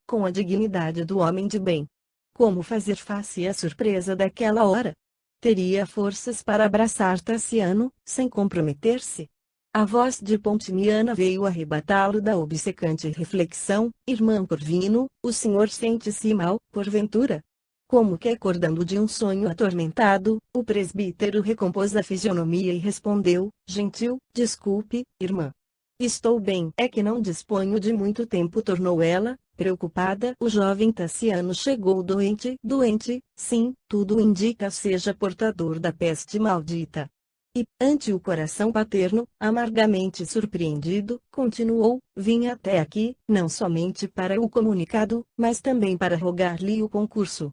com a dignidade do homem de bem. Como fazer face à surpresa daquela hora? Teria forças para abraçar Tassiano, sem comprometer-se? A voz de Pontimiana veio arrebatá-lo da obcecante reflexão: Irmã Corvino, o senhor sente-se mal, porventura? Como que acordando de um sonho atormentado, o presbítero recompôs a fisionomia e respondeu: Gentil, desculpe, irmã. Estou bem. É que não disponho de muito tempo, tornou ela, preocupada. O jovem Tassiano chegou doente. Doente, sim, tudo indica seja portador da peste maldita. E, ante o coração paterno, amargamente surpreendido, continuou: vim até aqui, não somente para o comunicado, mas também para rogar-lhe o concurso.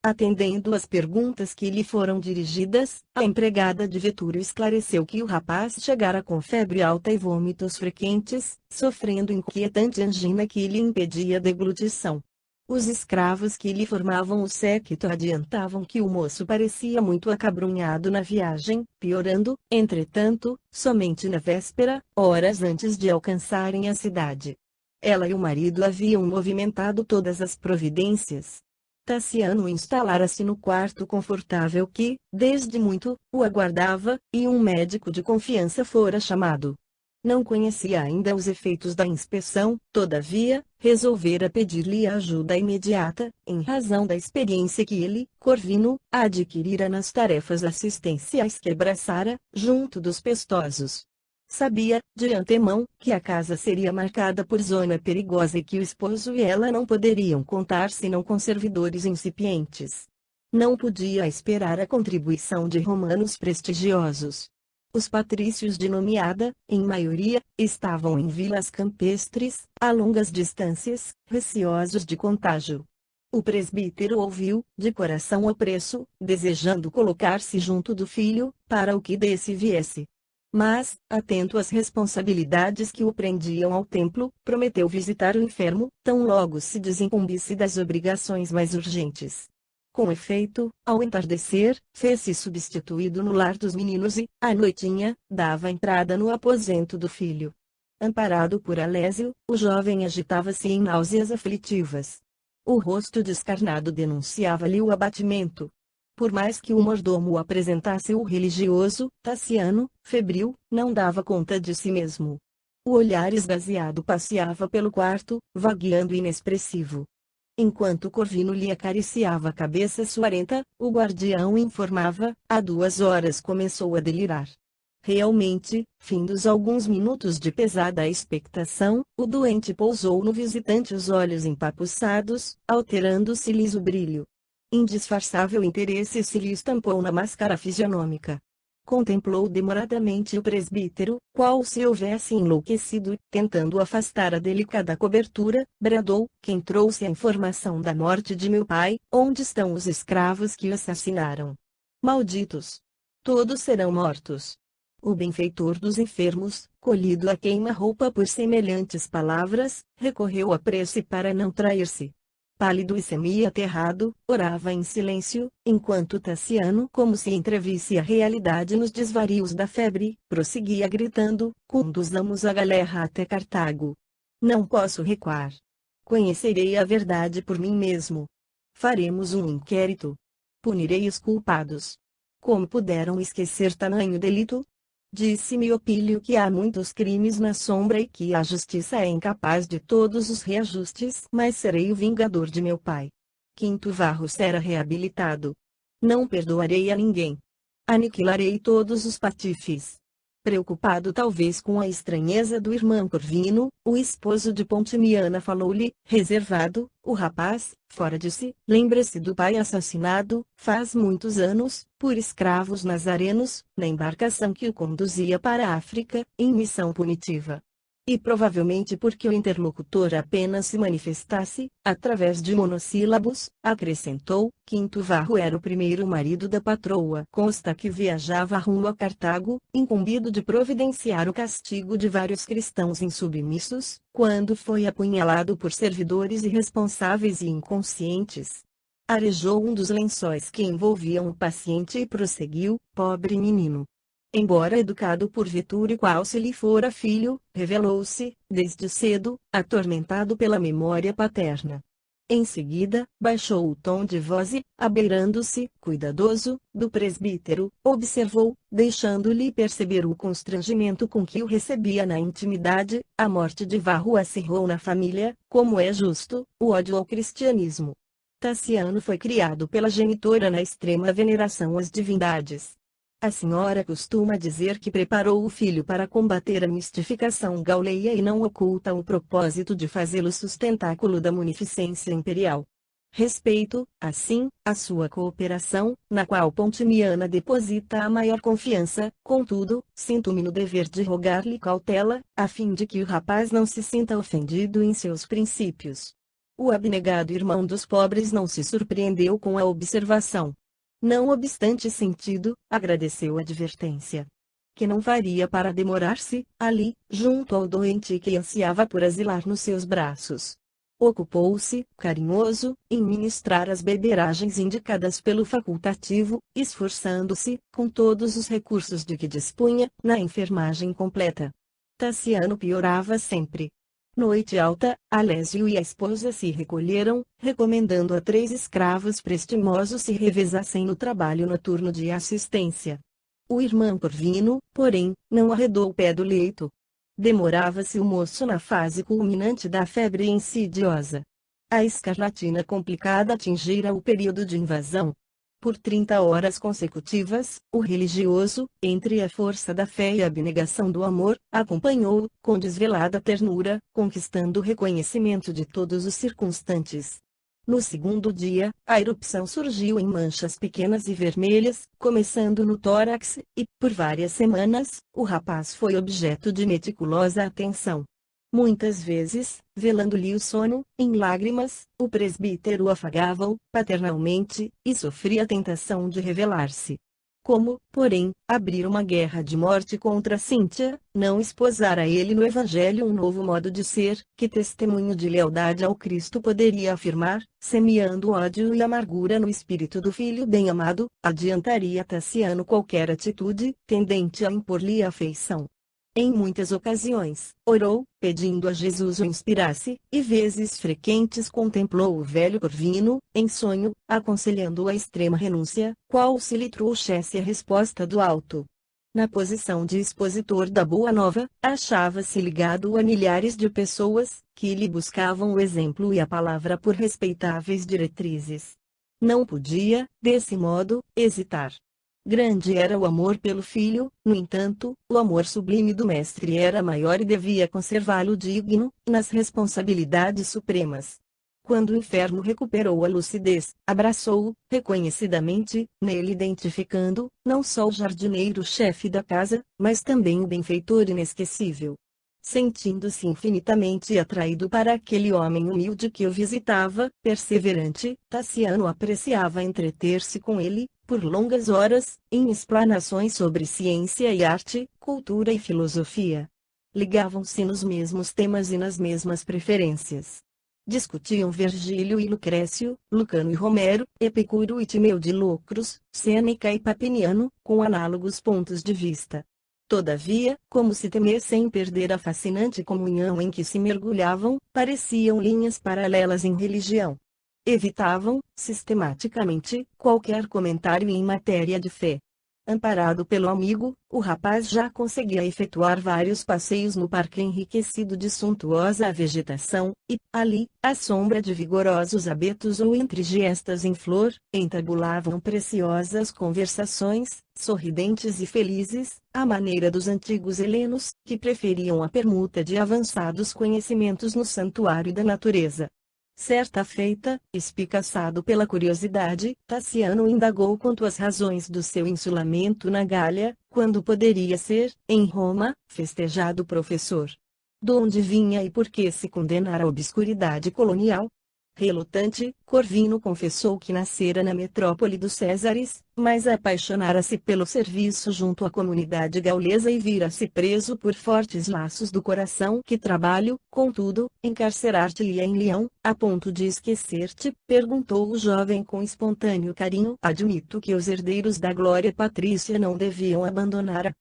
Atendendo às perguntas que lhe foram dirigidas, a empregada de Vetúrio esclareceu que o rapaz chegara com febre alta e vômitos frequentes, sofrendo inquietante angina que lhe impedia a deglutição. Os escravos que lhe formavam o séquito adiantavam que o moço parecia muito acabrunhado na viagem, piorando, entretanto, somente na véspera, horas antes de alcançarem a cidade. Ela e o marido haviam movimentado todas as providências. Tassiano instalara-se no quarto confortável que, desde muito, o aguardava, e um médico de confiança fora chamado. Não conhecia ainda os efeitos da inspeção, todavia, resolvera pedir-lhe ajuda imediata, em razão da experiência que ele, Corvino, adquirira nas tarefas assistenciais que abraçara, junto dos pestosos. Sabia, de antemão, que a casa seria marcada por zona perigosa e que o esposo e ela não poderiam contar senão com servidores incipientes. Não podia esperar a contribuição de romanos prestigiosos. Os patrícios de nomeada, em maioria, estavam em vilas campestres, a longas distâncias, receosos de contágio. O presbítero ouviu, de coração opresso, desejando colocar-se junto do filho, para o que desse viesse. Mas, atento às responsabilidades que o prendiam ao templo, prometeu visitar o enfermo, tão logo se desincumbisse das obrigações mais urgentes. Com efeito, ao entardecer, fez-se substituído no lar dos meninos e, à noitinha, dava entrada no aposento do filho. Amparado por Alésio, o jovem agitava-se em náuseas aflitivas. O rosto descarnado denunciava-lhe o abatimento. Por mais que o mordomo apresentasse o religioso, Tassiano, febril, não dava conta de si mesmo. O olhar esvaziado passeava pelo quarto, vagueando inexpressivo. Enquanto Corvino lhe acariciava a cabeça suarenta, o guardião informava: há 2 horas começou a delirar. Realmente, findos alguns minutos de pesada expectação, o doente pousou no visitante os olhos empapuçados, alterando-se-lhes o brilho. Indisfarçável interesse se lhe estampou na máscara fisionômica. Contemplou demoradamente o presbítero, qual se houvesse enlouquecido, tentando afastar a delicada cobertura, bradou: quem trouxe a informação da morte de meu pai? Onde estão os escravos que o assassinaram? Malditos! Todos serão mortos. O benfeitor dos enfermos, colhido a queima-roupa por semelhantes palavras, recorreu à prece para não trair-se. Pálido e semi-aterrado, orava em silêncio, enquanto Tassiano, como se entrevisse a realidade nos desvarios da febre, prosseguia gritando: conduzamos a galera até Cartago. Não posso recuar. Conhecerei a verdade por mim mesmo. Faremos um inquérito. Punirei os culpados. Como puderam esquecer tamanho delito? Disse-me Opílio que há muitos crimes na sombra e que a justiça é incapaz de todos os reajustes, mas serei o vingador de meu pai. Quinto Varro será reabilitado. Não perdoarei a ninguém. Aniquilarei todos os patifes. Preocupado talvez com a estranheza do irmão Corvino, o esposo de Pontimiana falou-lhe, reservado: o rapaz, fora de si, lembra-se do pai assassinado, faz muitos anos, por escravos nazarenos, na embarcação que o conduzia para a África, em missão punitiva. E provavelmente porque o interlocutor apenas se manifestasse, através de monossílabos, acrescentou: Quinto Varro era o primeiro marido da patroa. Consta que viajava rumo a Cartago, incumbido de providenciar o castigo de vários cristãos insubmissos, quando foi apunhalado por servidores irresponsáveis e inconscientes. Arejou um dos lençóis que envolviam o paciente e prosseguiu: pobre menino. Embora educado por Vitúrio qual se lhe fora filho, revelou-se, desde cedo, atormentado pela memória paterna. Em seguida, baixou o tom de voz e, abeirando-se, cuidadoso, do presbítero, observou, deixando-lhe perceber o constrangimento com que o recebia na intimidade: a morte de Varro acirrou na família, como é justo, o ódio ao cristianismo. Tassiano foi criado pela genitora na extrema veneração às divindades. A senhora costuma dizer que preparou o filho para combater a mistificação gauleia e não oculta o propósito de fazê-lo sustentáculo da munificência imperial. Respeito, assim, a sua cooperação, na qual Pontimiana deposita a maior confiança. Contudo, sinto-me no dever de rogar-lhe cautela, a fim de que o rapaz não se sinta ofendido em seus princípios. O abnegado irmão dos pobres não se surpreendeu com a observação. Não obstante sentido, agradeceu a advertência. Que não faria para demorar-se, ali, junto ao doente que ansiava por asilar nos seus braços. Ocupou-se, carinhoso, em ministrar as beberagens indicadas pelo facultativo, esforçando-se, com todos os recursos de que dispunha, na enfermagem completa. Tassiano piorava sempre. Noite alta, Alésio e a esposa se recolheram, recomendando a 3 escravos prestimosos se revezassem no trabalho noturno de assistência. O irmão Corvino, porém, não arredou o pé do leito. Demorava-se o moço na fase culminante da febre insidiosa. A escarlatina complicada atingira o período de invasão. Por 30 horas consecutivas, o religioso, entre a força da fé e a abnegação do amor, acompanhou-o, com desvelada ternura, conquistando o reconhecimento de todos os circunstantes. No segundo dia, a erupção surgiu em manchas pequenas e vermelhas, começando no tórax, e, por várias semanas, o rapaz foi objeto de meticulosa atenção. Muitas vezes, velando-lhe o sono, em lágrimas, o presbítero afagava-o, paternalmente, e sofria a tentação de revelar-se. Como, porém, abrir uma guerra de morte contra Cíntia, não esposar a ele no Evangelho um novo modo de ser, que testemunho de lealdade ao Cristo poderia afirmar, semeando ódio e amargura no espírito do filho bem-amado, adiantaria Tassiano qualquer atitude, tendente a impor-lhe afeição. Em muitas ocasiões, orou, pedindo a Jesus o inspirasse, e vezes frequentes contemplou o velho Corvino, em sonho, aconselhando-o a extrema renúncia, qual se lhe trouxesse a resposta do alto. Na posição de expositor da Boa Nova, achava-se ligado a milhares de pessoas, que lhe buscavam o exemplo e a palavra por respeitáveis diretrizes. Não podia, desse modo, hesitar. Grande era o amor pelo filho, no entanto, o amor sublime do mestre era maior e devia conservá-lo digno, nas responsabilidades supremas. Quando o enfermo recuperou a lucidez, abraçou-o, reconhecidamente, nele identificando, não só o jardineiro-chefe da casa, mas também o benfeitor inesquecível. Sentindo-se infinitamente atraído para aquele homem humilde que o visitava, perseverante, Tassiano apreciava entreter-se com ele, por longas horas, em explanações sobre ciência e arte, cultura e filosofia. Ligavam-se nos mesmos temas e nas mesmas preferências. Discutiam Virgílio e Lucrécio, Lucano e Romero, Epicuro e Timeu de Locros, Sêneca e Papiniano, com análogos pontos de vista. Todavia, como se temessem perder a fascinante comunhão em que se mergulhavam, pareciam linhas paralelas em religião. Evitavam, sistematicamente, qualquer comentário em matéria de fé. Amparado pelo amigo, o rapaz já conseguia efetuar vários passeios no parque enriquecido de suntuosa vegetação, e, ali, à sombra de vigorosos abetos ou entre giestas em flor, entabulavam preciosas conversações, sorridentes e felizes, à maneira dos antigos helenos, que preferiam a permuta de avançados conhecimentos no santuário da natureza. Certa feita, espicaçado pela curiosidade, Tassiano indagou quanto às razões do seu insulamento na Gália, quando poderia ser, em Roma, festejado professor. De onde vinha e por que se condenar à obscuridade colonial? Relutante, Corvino confessou que nascera na metrópole dos Césares, mas apaixonara-se pelo serviço junto à comunidade gaulesa e vira-se preso por fortes laços do coração. Que trabalho, contudo, encarcerar-te-ia em Leão, a ponto de esquecer-te? Perguntou o jovem com espontâneo carinho. Admito que os herdeiros da glória patrícia não deviam abandonar a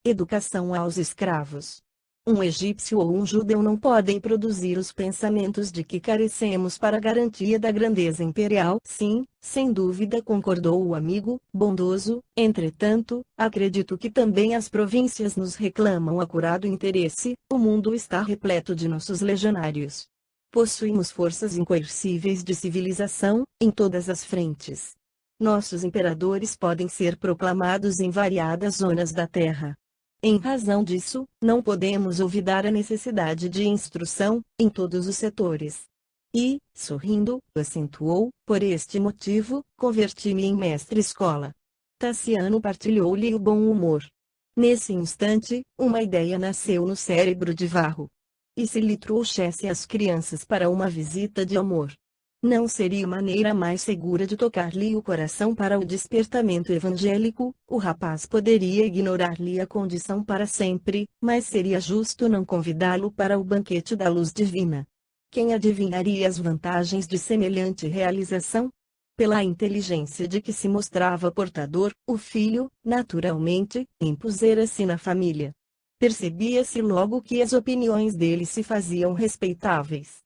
Educação aos escravos. Um egípcio ou um judeu não podem produzir os pensamentos de que carecemos para a garantia da grandeza imperial. Sim, sem dúvida, concordou o amigo, bondoso. Entretanto, acredito que também as províncias nos reclamam acurado interesse. O mundo está repleto de nossos legionários. Possuímos forças incoercíveis de civilização, em todas as frentes. Nossos imperadores podem ser proclamados em variadas zonas da terra. Em razão disso, não podemos olvidar a necessidade de instrução, em todos os setores. E, sorrindo, acentuou, por este motivo, converti-me em mestre-escola. Tassiano partilhou-lhe o bom humor. Nesse instante, uma ideia nasceu no cérebro de Varro. E se lhe trouxesse as crianças para uma visita de amor? Não seria maneira mais segura de tocar-lhe o coração para o despertamento evangélico? O rapaz poderia ignorar-lhe a condição para sempre, mas seria justo não convidá-lo para o banquete da luz divina. Quem adivinharia as vantagens de semelhante realização? Pela inteligência de que se mostrava portador, o filho, naturalmente, impusera-se na família. Percebia-se logo que as opiniões dele se faziam respeitáveis.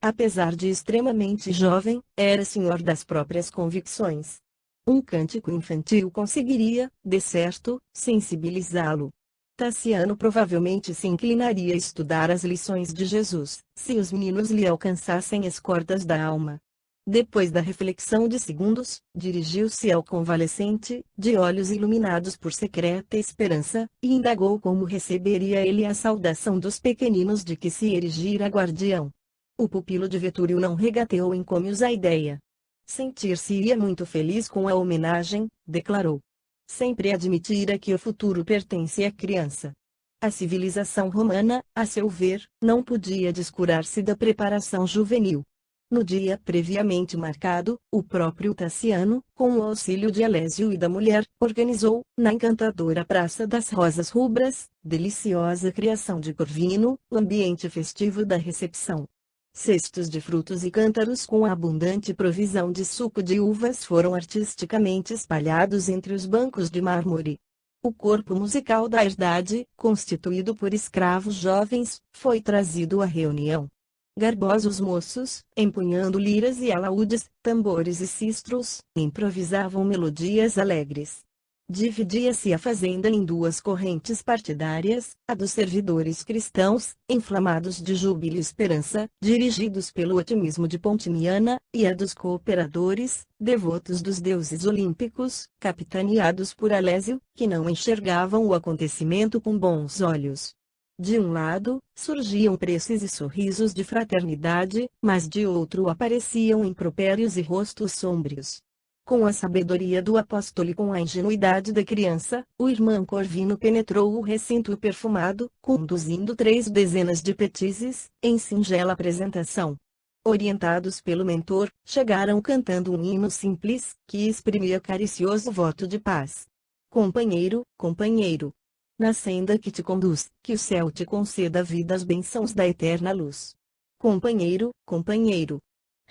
Apesar de extremamente jovem, era senhor das próprias convicções. Um cântico infantil conseguiria, de certo, sensibilizá-lo. Tassiano provavelmente se inclinaria a estudar as lições de Jesus, se os meninos lhe alcançassem as cordas da alma. Depois da reflexão de segundos, dirigiu-se ao convalescente, de olhos iluminados por secreta esperança, e indagou como receberia ele a saudação dos pequeninos de que se erigira guardião. O pupilo de Vetúrio não regateou encômios à ideia. Sentir-se-ia muito feliz com a homenagem, declarou. Sempre admitira que o futuro pertence à criança. A civilização romana, a seu ver, não podia descurar-se da preparação juvenil. No dia previamente marcado, o próprio Tassiano, com o auxílio de Alésio e da mulher, organizou, na encantadora Praça das Rosas Rubras, deliciosa criação de Corvino, o ambiente festivo da recepção. Cestos de frutos e cântaros com abundante provisão de suco de uvas foram artisticamente espalhados entre os bancos de mármore. O corpo musical da herdade, constituído por escravos jovens, foi trazido à reunião. Garbosos moços, empunhando liras e alaúdes, tambores e sistros, improvisavam melodias alegres. Dividia-se a fazenda em duas correntes partidárias, a dos servidores cristãos, inflamados de júbilo e esperança, dirigidos pelo otimismo de Pontimiana, e a dos cooperadores, devotos dos deuses olímpicos, capitaneados por Alésio, que não enxergavam o acontecimento com bons olhos. De um lado, surgiam preces e sorrisos de fraternidade, mas de outro apareciam impropérios e rostos sômbrios. Com a sabedoria do apóstolo e com a ingenuidade da criança, o irmão Corvino penetrou o recinto perfumado, conduzindo 3 dezenas de petizes, em singela apresentação. Orientados pelo mentor, chegaram cantando um hino simples, que exprimia caricioso voto de paz. Companheiro, companheiro. Na senda que te conduz, que o céu te conceda a vida as bênçãos da eterna luz. Companheiro, companheiro.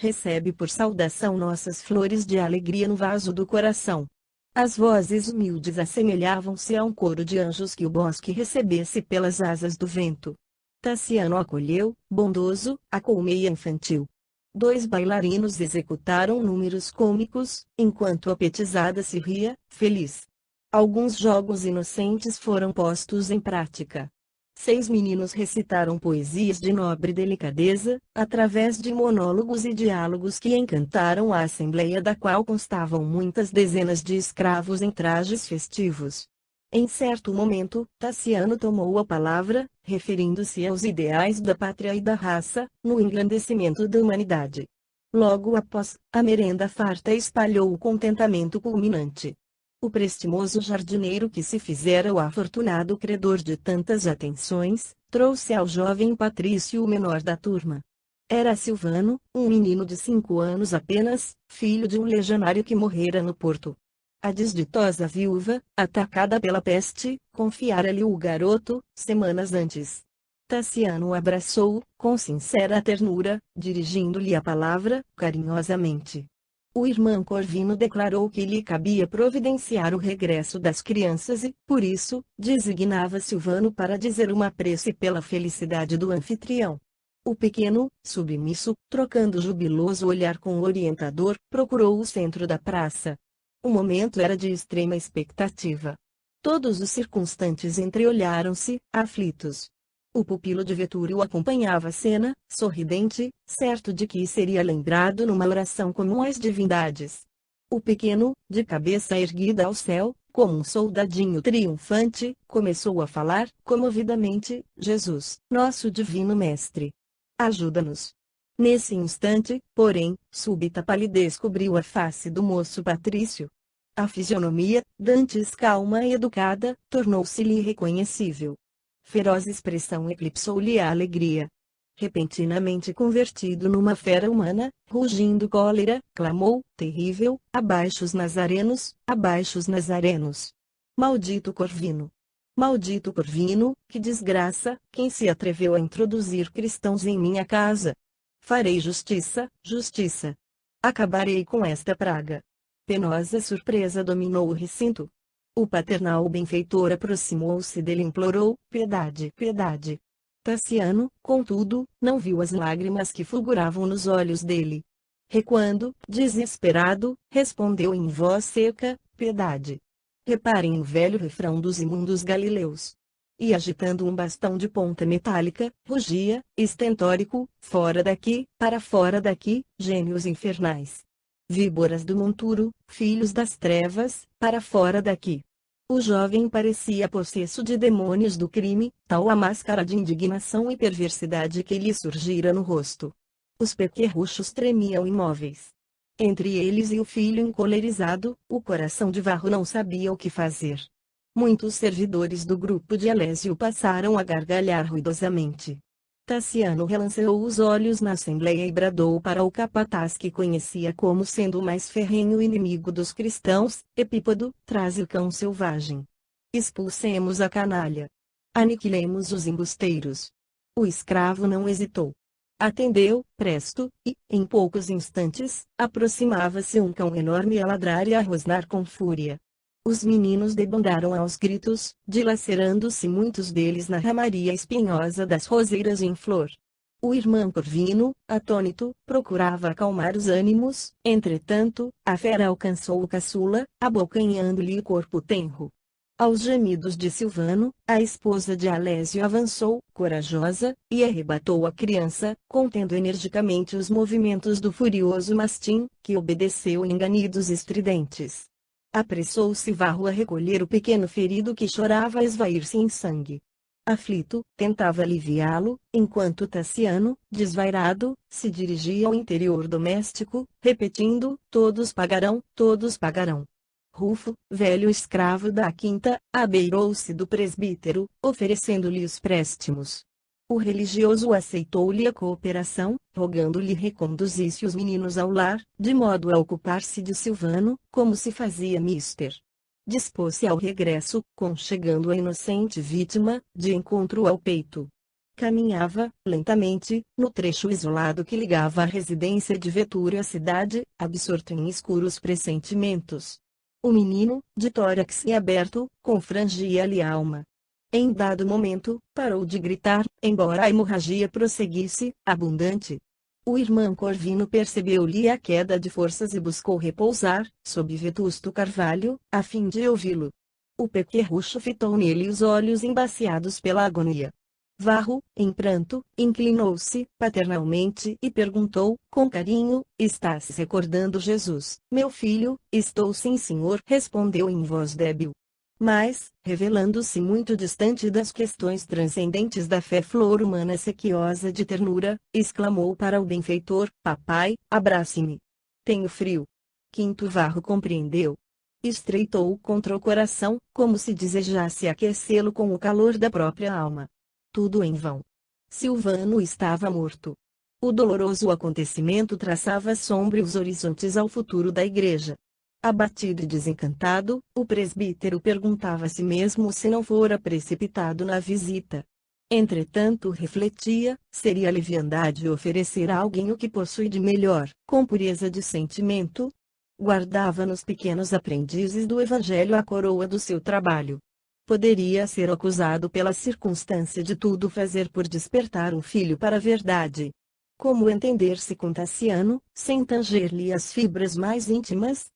Recebe por saudação nossas flores de alegria no vaso do coração. As vozes humildes assemelhavam-se a um coro de anjos que o bosque recebesse pelas asas do vento. Tassiano acolheu, bondoso, a colmeia infantil. 2 bailarinos executaram números cômicos, enquanto a petizada se ria, feliz. Alguns jogos inocentes foram postos em prática. 6 meninos recitaram poesias de nobre delicadeza, através de monólogos e diálogos que encantaram a assembleia, da qual constavam muitas dezenas de escravos em trajes festivos. Em certo momento, Tassiano tomou a palavra, referindo-se aos ideais da pátria e da raça, no engrandecimento da humanidade. Logo após, a merenda farta espalhou o contentamento culminante. O prestimoso jardineiro que se fizera o afortunado credor de tantas atenções, trouxe ao jovem Patrício o menor da turma. Era Silvano, um menino de 5 anos apenas, filho de um legionário que morrera no porto. A desditosa viúva, atacada pela peste, confiara-lhe o garoto, semanas antes. Tassiano o abraçou, com sincera ternura, dirigindo-lhe a palavra, carinhosamente. O irmão Corvino declarou que lhe cabia providenciar o regresso das crianças e, por isso, designava Silvano para dizer uma prece pela felicidade do anfitrião. O pequeno, submisso, trocando jubiloso olhar com o orientador, procurou o centro da praça. O momento era de extrema expectativa. Todos os circunstantes entreolharam-se, aflitos. O pupilo de Vetúrio acompanhava a cena, sorridente, certo de que seria lembrado numa oração comum às divindades. O pequeno, de cabeça erguida ao céu, como um soldadinho triunfante, começou a falar, comovidamente: Jesus, nosso divino mestre, ajuda-nos. Nesse instante, porém, súbita palidez cobriu a face do moço patrício. A fisionomia, dantes calma e educada, tornou-se-lhe irreconhecível. Feroz expressão eclipsou-lhe a alegria. Repentinamente convertido numa fera humana, rugindo cólera, clamou, terrível: abaixo os nazarenos, abaixo os nazarenos! Maldito Corvino! Maldito Corvino, que desgraça, quem se atreveu a introduzir cristãos em minha casa? Farei justiça, justiça! Acabarei com esta praga! Penosa surpresa dominou o recinto. O paternal benfeitor aproximou-se dele e implorou: piedade, piedade. Tassiano, contudo, não viu as lágrimas que fulguravam nos olhos dele. Recuando, desesperado, respondeu em voz seca: piedade. Reparem no velho refrão dos imundos galileus. E agitando um bastão de ponta metálica, rugia, estentórico: fora daqui, para fora daqui, gênios infernais. Víboras do monturo, filhos das trevas, para fora daqui. O jovem parecia possesso de demônios do crime, tal a máscara de indignação e perversidade que lhe surgira no rosto. Os pequerruchos tremiam imóveis. Entre eles e o filho encolerizado, o coração de Varro não sabia o que fazer. Muitos servidores do grupo de Alésio passaram a gargalhar ruidosamente. Tassiano relanceou os olhos na assembleia e bradou para o capataz que conhecia como sendo o mais ferrenho inimigo dos cristãos: Epípodo, traze o cão selvagem. Expulsemos a canalha. Aniquilemos os embusteiros. O escravo não hesitou. Atendeu, presto, e, em poucos instantes, aproximava-se um cão enorme a ladrar e a rosnar com fúria. Os meninos debandaram aos gritos, dilacerando-se muitos deles na ramaria espinhosa das roseiras em flor. O irmão Corvino, atônito, procurava acalmar os ânimos, entretanto, a fera alcançou o caçula, abocanhando-lhe o corpo tenro. Aos gemidos de Silvano, a esposa de Alésio avançou, corajosa, e arrebatou a criança, contendo energicamente os movimentos do furioso mastim, que obedeceu em ganidos estridentes. Apressou-se Varro a recolher o pequeno ferido que chorava a esvair-se em sangue. Aflito, tentava aliviá-lo, enquanto Tassiano, desvairado, se dirigia ao interior doméstico, repetindo: todos pagarão, todos pagarão. Rufo, velho escravo da quinta, abeirou-se do presbítero, oferecendo-lhe os préstimos. O religioso aceitou-lhe a cooperação, rogando-lhe reconduzisse os meninos ao lar, de modo a ocupar-se de Silvano, como se fazia mister. Dispôs-se ao regresso, conchegando a inocente vítima, de encontro ao peito. Caminhava, lentamente, no trecho isolado que ligava a residência de Vetúrio à cidade, absorto em escuros pressentimentos. O menino, de tórax aberto, confrangia-lhe a alma. Em dado momento, parou de gritar, embora a hemorragia prosseguisse, abundante. O irmão Corvino percebeu-lhe a queda de forças e buscou repousar, sob vetusto carvalho, a fim de ouvi-lo. O pequerrucho fitou nele os olhos embaciados pela agonia. Varro, em pranto, inclinou-se, paternalmente, e perguntou, com carinho: estás recordando Jesus, meu filho? Estou sim, senhor, respondeu em voz débil. Mas, revelando-se muito distante das questões transcendentes da fé flor humana sequiosa de ternura, exclamou para o benfeitor: papai, abrace-me. Tenho frio. Quinto Varro compreendeu. Estreitou-o contra o coração, como se desejasse aquecê-lo com o calor da própria alma. Tudo em vão. Silvano estava morto. O doloroso acontecimento traçava sômbrios horizontes ao futuro da igreja. Abatido e desencantado, o presbítero perguntava a si mesmo se não fora precipitado na visita. Entretanto refletia: seria leviandade oferecer a alguém o que possui de melhor, com pureza de sentimento? Guardava nos pequenos aprendizes do Evangelho a coroa do seu trabalho. Poderia ser acusado pela circunstância de tudo fazer por despertar um filho para a verdade. Como entender-se com Tassiano, sem tanger-lhe as fibras mais íntimas?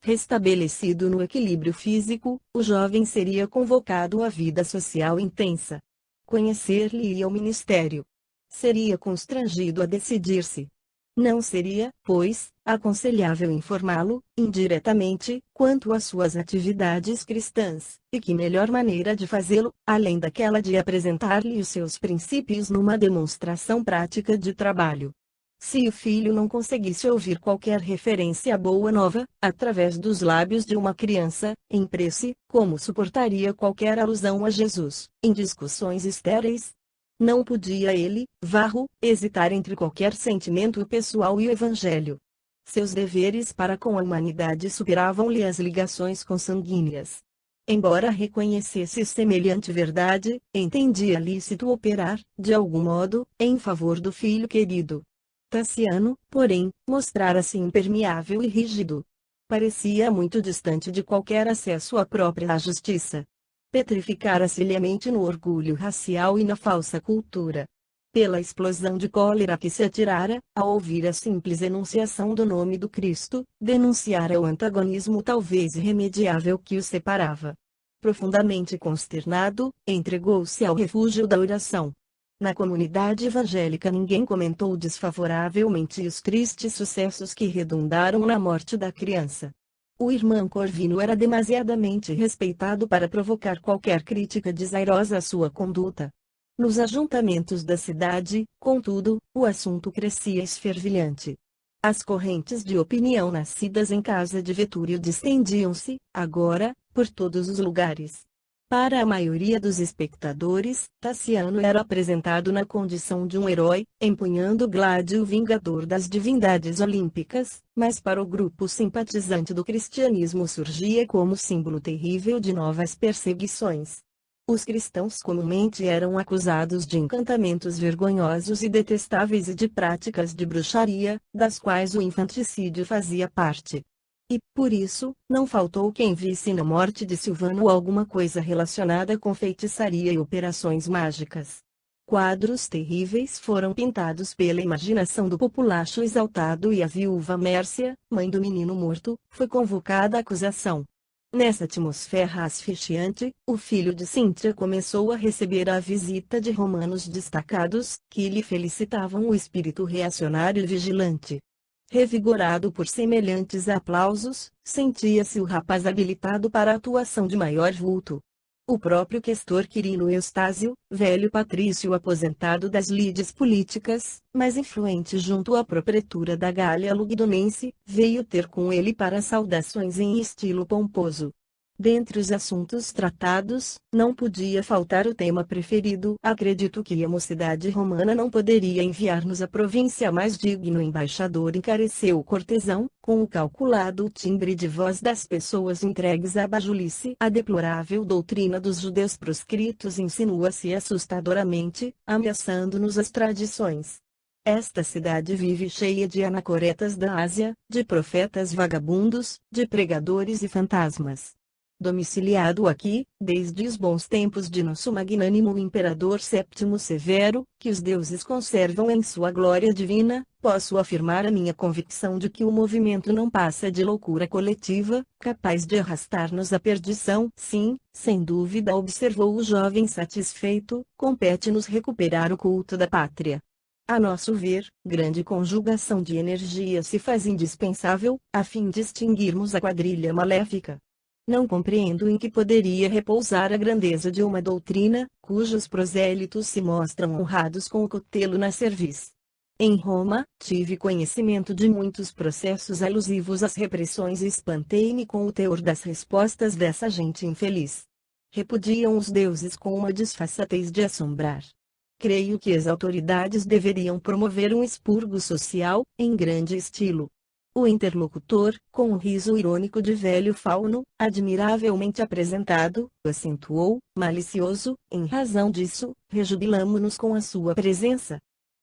Restabelecido no equilíbrio físico, o jovem seria convocado à vida social intensa. Conhecer-lhe-ia o ministério. Seria constrangido a decidir-se. Não seria, pois, aconselhável informá-lo, indiretamente, quanto às suas atividades cristãs, e que melhor maneira de fazê-lo, além daquela de apresentar-lhe os seus princípios numa demonstração prática de trabalho. Se o filho não conseguisse ouvir qualquer referência à boa nova, através dos lábios de uma criança, em prece, como suportaria qualquer alusão a Jesus, em discussões estéreis? Não podia ele, Varro, hesitar entre qualquer sentimento pessoal e o Evangelho. Seus deveres para com a humanidade superavam-lhe as ligações consanguíneas. Embora reconhecesse semelhante verdade, entendia lícito operar, de algum modo, em favor do filho querido. Tassiano, porém, mostrara-se impermeável e rígido. Parecia muito distante de qualquer acesso à própria justiça. Petrificara-se-lhe a mente no orgulho racial e na falsa cultura. Pela explosão de cólera que se atirara, ao ouvir a simples enunciação do nome do Cristo, denunciara o antagonismo talvez irremediável que o separava. Profundamente consternado, entregou-se ao refúgio da oração. Na comunidade evangélica ninguém comentou desfavoravelmente os tristes sucessos que redundaram na morte da criança. O irmão Corvino era demasiadamente respeitado para provocar qualquer crítica desairosa à sua conduta. Nos ajuntamentos da cidade, contudo, o assunto crescia esfervilhante. As correntes de opinião nascidas em casa de Vetúrio distendiam-se, agora, por todos os lugares. Para a maioria dos espectadores, Tassiano era apresentado na condição de um herói, empunhando o gládio vingador das divindades olímpicas, mas para o grupo simpatizante do cristianismo surgia como símbolo terrível de novas perseguições. Os cristãos comumente eram acusados de encantamentos vergonhosos e detestáveis e de práticas de bruxaria, das quais o infanticídio fazia parte. E, por isso, não faltou quem visse na morte de Silvano alguma coisa relacionada com feitiçaria e operações mágicas. Quadros terríveis foram pintados pela imaginação do populacho exaltado e a viúva Mércia, mãe do menino morto, foi convocada à acusação. Nessa atmosfera asfixiante, o filho de Cíntia começou a receber a visita de romanos destacados, que lhe felicitavam o espírito reacionário e vigilante. Revigorado por semelhantes aplausos, sentia-se o rapaz habilitado para a atuação de maior vulto. O próprio questor Quirino Eustáquio, velho patrício aposentado das lides políticas, mas influente junto à propretura da Gália Lugdunense, veio ter com ele para saudações em estilo pomposo. Dentre os assuntos tratados, não podia faltar o tema preferido. Acredito que a mocidade romana não poderia enviar-nos à província mais digno embaixador, encareceu o cortesão, com o calculado timbre de voz das pessoas entregues à bajulice. A deplorável doutrina dos judeus proscritos insinua-se assustadoramente, ameaçando-nos as tradições. Esta cidade vive cheia de anacoretas da Ásia, de profetas vagabundos, de pregadores e fantasmas. Domiciliado aqui, desde os bons tempos de nosso magnânimo imperador Séptimo Severo, que os deuses conservam em sua glória divina, posso afirmar a minha convicção de que o movimento não passa de loucura coletiva, capaz de arrastar-nos à perdição. Sim, sem dúvida, observou o jovem satisfeito, compete-nos recuperar o culto da pátria. A nosso ver, grande conjugação de energia se faz indispensável, a fim de extinguirmos a quadrilha maléfica. Não compreendo em que poderia repousar a grandeza de uma doutrina, cujos prosélitos se mostram honrados com o cutelo na cerviz. Em Roma, tive conhecimento de muitos processos alusivos às repressões e espantei-me com o teor das respostas dessa gente infeliz. Repudiam os deuses com uma disfarçatez de assombrar. Creio que as autoridades deveriam promover um expurgo social, em grande estilo. O interlocutor, com um riso irônico de velho fauno, admiravelmente apresentado, acentuou, malicioso: em razão disso, rejubilamo-nos com a sua presença.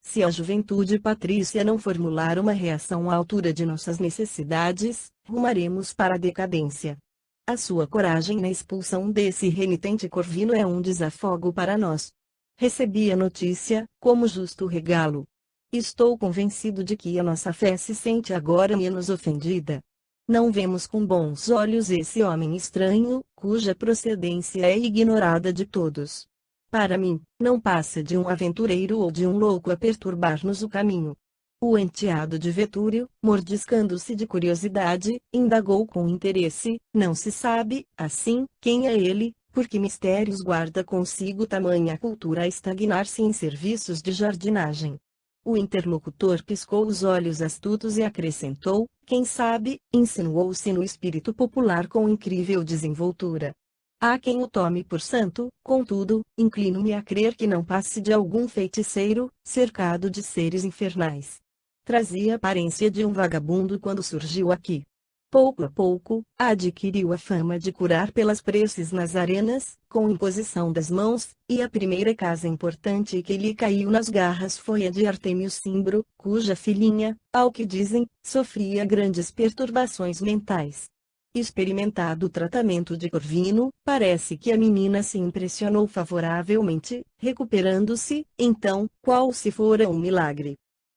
Se a juventude patrícia não formular uma reação à altura de nossas necessidades, rumaremos para a decadência. A sua coragem na expulsão desse renitente Corvino é um desafogo para nós. Recebi a notícia, como justo regalo. Estou convencido de que a nossa fé se sente agora menos ofendida. Não vemos com bons olhos esse homem estranho, cuja procedência é ignorada de todos. Para mim, não passa de um aventureiro ou de um louco a perturbar-nos o caminho. O enteado de Vetúrio, mordiscando-se de curiosidade, indagou com interesse: não se sabe, assim, quem é ele, por que mistérios guarda consigo tamanha cultura a estagnar-se em serviços de jardinagem. O interlocutor piscou os olhos astutos e acrescentou: quem sabe, insinuou-se no espírito popular com incrível desenvoltura. Há quem o tome por santo, contudo, inclino-me a crer que não passe de algum feiticeiro, cercado de seres infernais. Trazia a aparência de um vagabundo quando surgiu aqui. Pouco a pouco, adquiriu a fama de curar pelas preces nas arenas, com imposição das mãos, e a primeira casa importante que lhe caiu nas garras foi a de Artêmio Cimbro, cuja filhinha, ao que dizem, sofria grandes perturbações mentais. Experimentado o tratamento de Corvino, parece que a menina se impressionou favoravelmente, recuperando-se, então, qual se fora um milagre.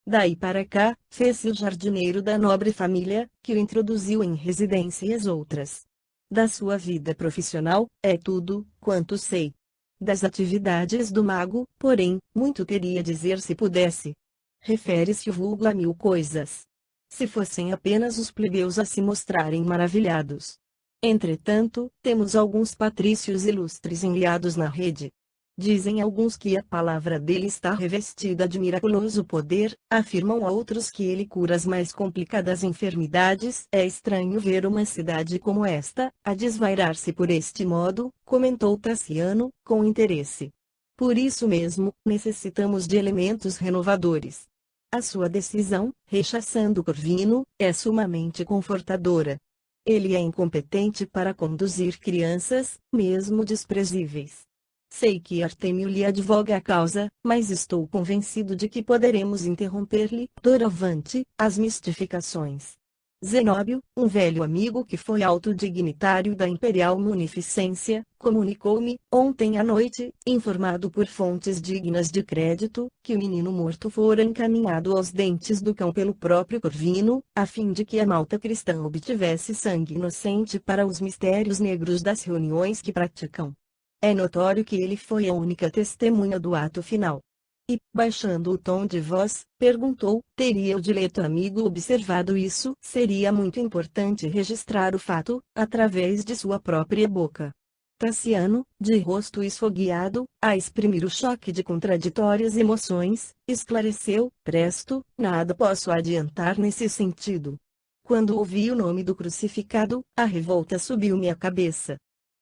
Daí para cá, fez-se o jardineiro da nobre família, que o introduziu em residências outras. Da sua vida profissional, é tudo, quanto sei. Das atividades do mago, porém, muito queria dizer se pudesse. Refere-se o vulgo a 1000 coisas. Se fossem apenas os plebeus a se mostrarem maravilhados. Entretanto, temos alguns patrícios ilustres enliados na rede. Dizem alguns que a palavra dele está revestida de miraculoso poder, afirmam outros que ele cura as mais complicadas enfermidades. É estranho ver uma cidade como esta, a desvairar-se por este modo, comentou Tassiano, com interesse. Por isso mesmo, necessitamos de elementos renovadores. A sua decisão, rechaçando Corvino, é sumamente confortadora. Ele é incompetente para conduzir crianças, mesmo desprezíveis. Sei que Artêmio lhe advoga a causa, mas estou convencido de que poderemos interromper-lhe, doravante, as mistificações. Zenóbio, um velho amigo que foi alto dignitário da Imperial Munificência, comunicou-me, ontem à noite, informado por fontes dignas de crédito, que o menino morto fora encaminhado aos dentes do cão pelo próprio Corvino, a fim de que a malta cristã obtivesse sangue inocente para os mistérios negros das reuniões que praticam. É notório que ele foi a única testemunha do ato final. E, baixando o tom de voz, perguntou: teria o dileto amigo observado isso? Seria muito importante registrar o fato, através de sua própria boca. Tassiano, de rosto esfogueado, a exprimir o choque de contraditórias emoções, esclareceu: presto, nada posso adiantar nesse sentido. Quando ouvi o nome do crucificado, a revolta subiu-me à cabeça.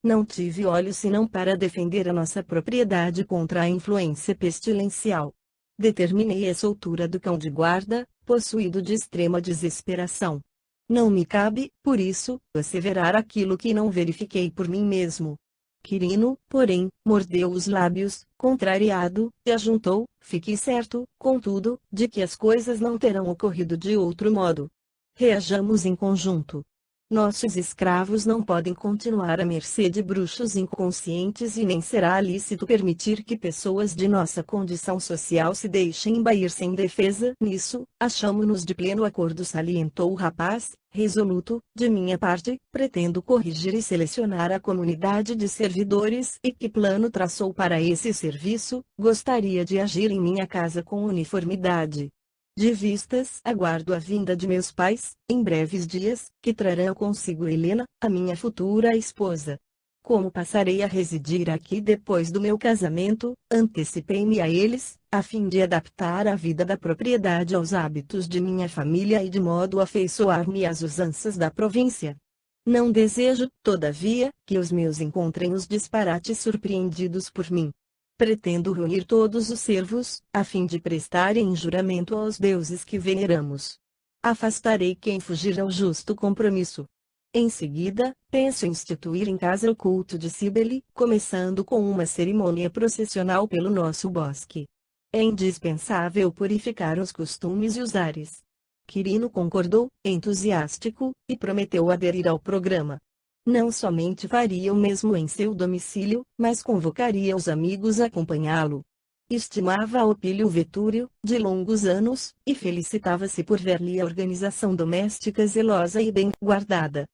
Não tive olhos senão para defender a nossa propriedade contra a influência pestilencial. Determinei a soltura do cão de guarda, possuído de extrema desesperação. Não me cabe, por isso, asseverar aquilo que não verifiquei por mim mesmo. Quirino, porém, mordeu os lábios, contrariado, e ajuntou: fique certo, contudo, de que as coisas não terão ocorrido de outro modo. Reajamos em conjunto. Nossos escravos não podem continuar à mercê de bruxos inconscientes e nem será lícito permitir que pessoas de nossa condição social se deixem embair sem defesa. Nisso, achamo-nos de pleno acordo, salientou o rapaz, resoluto. De minha parte, pretendo corrigir e selecionar a comunidade de servidores. E que plano traçou para esse serviço? Gostaria de agir em minha casa com uniformidade. De vistas aguardo a vinda de meus pais, em breves dias, que trarão consigo Helena, a minha futura esposa. Como passarei a residir aqui depois do meu casamento, antecipei-me a eles, a fim de adaptar a vida da propriedade aos hábitos de minha família e de modo a afeiçoar-me às usanças da província. Não desejo, todavia, que os meus encontrem os disparates surpreendidos por mim. Pretendo reunir todos os servos, a fim de prestarem juramento aos deuses que veneramos. Afastarei quem fugir ao justo compromisso. Em seguida, penso instituir em casa o culto de Cíbele, começando com uma cerimônia processional pelo nosso bosque. É indispensável purificar os costumes e usares. Quirino concordou, entusiástico, e prometeu aderir ao programa. Não somente faria o mesmo em seu domicílio, mas convocaria os amigos a acompanhá-lo. Estimava Opílio Vetúrio, de longos anos, e felicitava-se por ver-lhe a organização doméstica zelosa e bem guardada.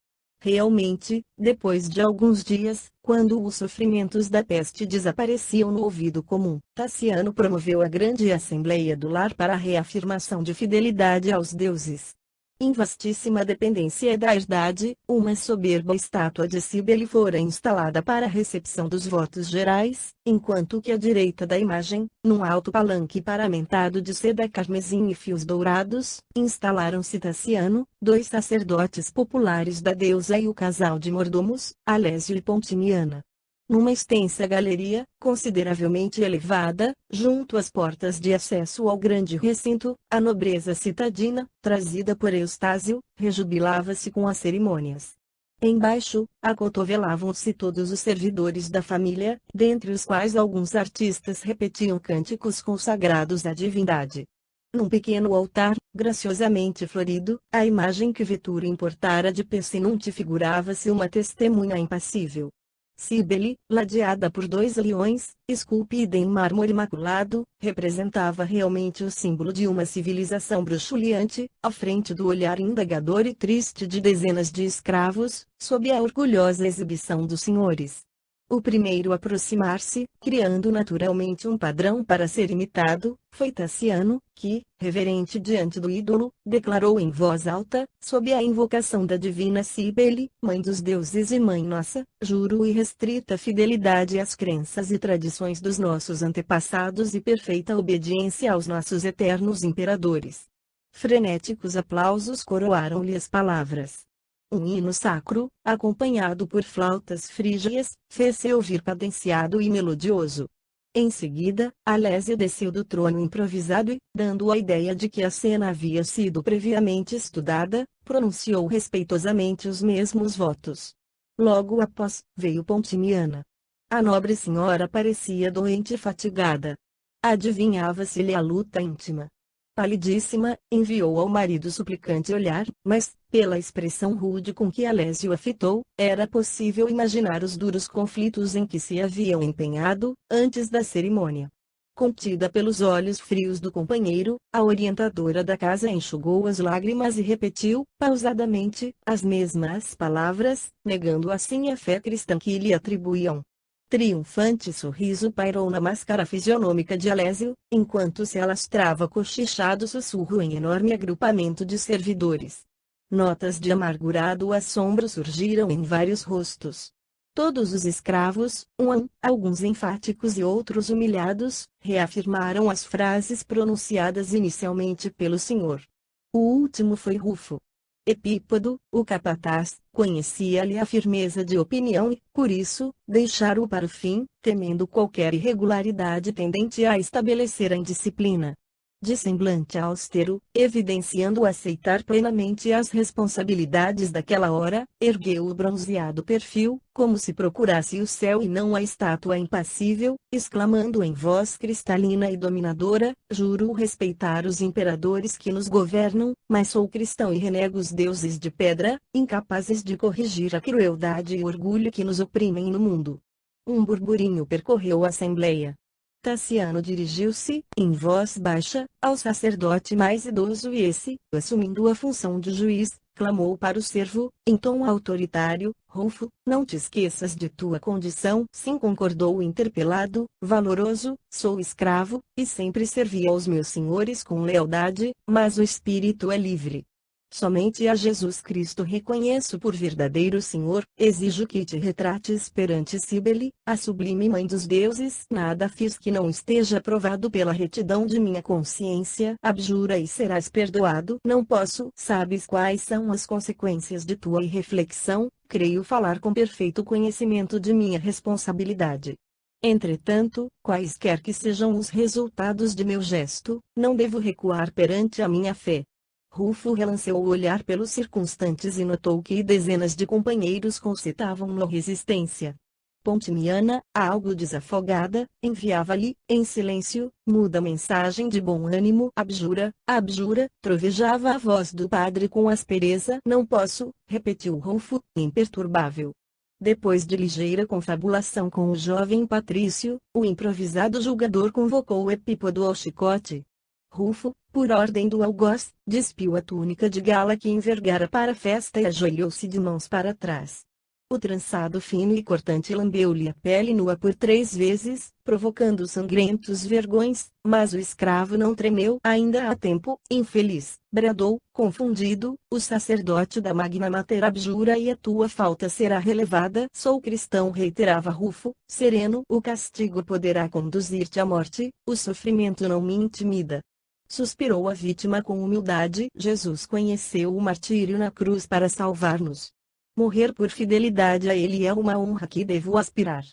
Realmente, depois de alguns dias, quando os sofrimentos da peste desapareciam no ouvido comum, Tassiano promoveu a grande Assembleia do Lar para a reafirmação de fidelidade aos deuses. Em vastíssima dependência da herdade, uma soberba estátua de Cíbele fora instalada para a recepção dos votos gerais, enquanto que à direita da imagem, num alto palanque paramentado de seda carmesim e fios dourados, instalaram-se Tassiano, 2 sacerdotes populares da deusa e o casal de mordomos, Alésio e Pontimiana. Numa extensa galeria, consideravelmente elevada, junto às portas de acesso ao grande recinto, a nobreza citadina, trazida por Eustáquio, rejubilava-se com as cerimônias. Embaixo, acotovelavam-se todos os servidores da família, dentre os quais alguns artistas repetiam cânticos consagrados à divindade. Num pequeno altar, graciosamente florido, a imagem que Vetúrio importara de Pessinunte figurava-se uma testemunha impassível. Cíbele, ladeada por 2 leões, esculpida em mármore imaculado, representava realmente o símbolo de uma civilização bruxuleante, à frente do olhar indagador e triste de dezenas de escravos, sob a orgulhosa exibição dos senhores. O primeiro a aproximar-se, criando naturalmente um padrão para ser imitado, foi Tassiano, que, reverente diante do ídolo, declarou em voz alta, sob a invocação da divina Cíbele, Mãe dos deuses e Mãe nossa, juro irrestrita fidelidade às crenças e tradições dos nossos antepassados e perfeita obediência aos nossos eternos imperadores. Frenéticos aplausos coroaram-lhe as palavras. Um hino sacro, acompanhado por flautas frígias, fez-se ouvir cadenciado e melodioso. Em seguida, Alésio desceu do trono improvisado e, dando a ideia de que a cena havia sido previamente estudada, pronunciou respeitosamente os mesmos votos. Logo após, veio Pontimiana. A nobre senhora parecia doente e fatigada. Adivinhava-se-lhe a luta íntima. Palidíssima, enviou ao marido suplicante olhar, mas, pela expressão rude com que Alésio a fitou, era possível imaginar os duros conflitos em que se haviam empenhado, antes da cerimônia. Contida pelos olhos frios do companheiro, a orientadora da casa enxugou as lágrimas e repetiu, pausadamente, as mesmas palavras, negando assim a fé cristã que lhe atribuíam. Triunfante sorriso pairou na máscara fisionômica de Alésio, enquanto se alastrava cochichado sussurro em enorme agrupamento de servidores. Notas de amargurado assombro surgiram em vários rostos. Todos os escravos, alguns enfáticos e outros humilhados, reafirmaram as frases pronunciadas inicialmente pelo senhor. O último foi Rufo. Epípodo, o capataz, conhecia-lhe a firmeza de opinião e, por isso, deixara-o para o fim, temendo qualquer irregularidade tendente a estabelecer a indisciplina. De semblante austero, evidenciando aceitar plenamente as responsabilidades daquela hora, ergueu o bronzeado perfil, como se procurasse o céu e não a estátua impassível, exclamando em voz cristalina e dominadora: juro respeitar os imperadores que nos governam, mas sou cristão e renego os deuses de pedra, incapazes de corrigir a crueldade e orgulho que nos oprimem no mundo. Um burburinho percorreu a assembleia. Tassiano dirigiu-se, em voz baixa, ao sacerdote mais idoso e esse, assumindo a função de juiz, clamou para o servo, em tom autoritário: Rufo, não te esqueças de tua condição. Sim, concordou o interpelado, valoroso, sou escravo, e sempre servi aos meus senhores com lealdade, mas o espírito é livre. Somente a Jesus Cristo reconheço por verdadeiro Senhor, exijo que te retrates perante Cíbele, a sublime mãe dos deuses. Nada fiz que não esteja provado pela retidão de minha consciência. Abjura e serás perdoado. Não posso. Sabes quais são as consequências de tua irreflexão. Creio falar com perfeito conhecimento de minha responsabilidade. Entretanto, quaisquer que sejam os resultados de meu gesto, não devo recuar perante a minha fé. Rufo relanceou o olhar pelos circunstantes e notou que dezenas de companheiros concitavam-no resistência. Pontimiana, algo desafogada, enviava-lhe, em silêncio, muda mensagem de bom ânimo. Abjura, abjura, trovejava a voz do padre com aspereza. Não posso, repetiu Rufo, imperturbável. Depois de ligeira confabulação com o jovem Patrício, o improvisado julgador convocou o Epípodo ao chicote. Rufo, por ordem do algoz, despiu a túnica de gala que envergara para a festa e ajoelhou-se de mãos para trás. O trançado fino e cortante lambeu-lhe a pele nua por 3 vezes, provocando sangrentos vergões, mas o escravo não tremeu. Ainda há tempo, infeliz, bradou, confundido, o sacerdote da Magna Mater abjura e a tua falta será relevada. Sou cristão, reiterava Rufo, sereno. O castigo poderá conduzir-te à morte, o sofrimento não me intimida. Suspirou a vítima com humildade. Jesus conheceu o martírio na cruz para salvar-nos. Morrer por fidelidade a ele é uma honra que devo aspirar.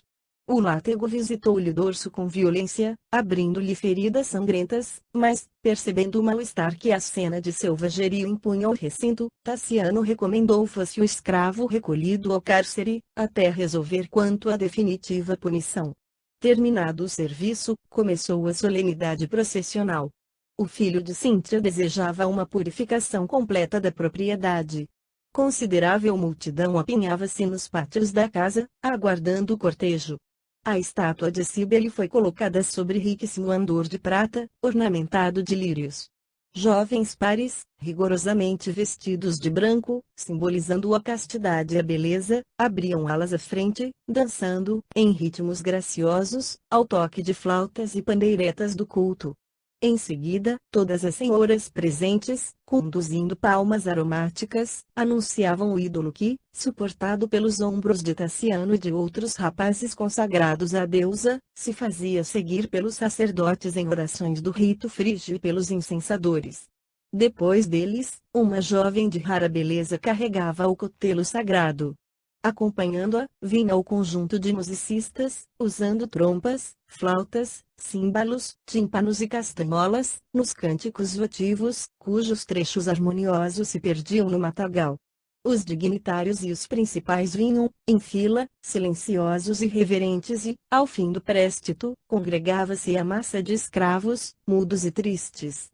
O látego visitou-lhe o dorso com violência, abrindo-lhe feridas sangrentas, mas, percebendo o mal-estar que a cena de selvageria impunha ao recinto, Tassiano recomendou fosse o escravo recolhido ao cárcere, até resolver quanto à definitiva punição. Terminado o serviço, começou a solenidade processional. O filho de Cíntia desejava uma purificação completa da propriedade. Considerável multidão apinhava-se nos pátios da casa, aguardando o cortejo. A estátua de Cíbele foi colocada sobre riquíssimo andor de prata, ornamentado de lírios. Jovens pares, rigorosamente vestidos de branco, simbolizando a castidade e a beleza, abriam alas à frente, dançando, em ritmos graciosos, ao toque de flautas e pandeiretas do culto. Em seguida, todas as senhoras presentes, conduzindo palmas aromáticas, anunciavam o ídolo que, suportado pelos ombros de Tassiano e de outros rapazes consagrados à deusa, se fazia seguir pelos sacerdotes em orações do rito frígio e pelos incensadores. Depois deles, uma jovem de rara beleza carregava o cutelo sagrado. Acompanhando-a, vinha o conjunto de musicistas, usando trompas, flautas, címbalos, tímpanos e castanholas, nos cânticos votivos, cujos trechos harmoniosos se perdiam no matagal. Os dignitários e os principais vinham, em fila, silenciosos e reverentes e, ao fim do préstito, congregava-se a massa de escravos, mudos e tristes.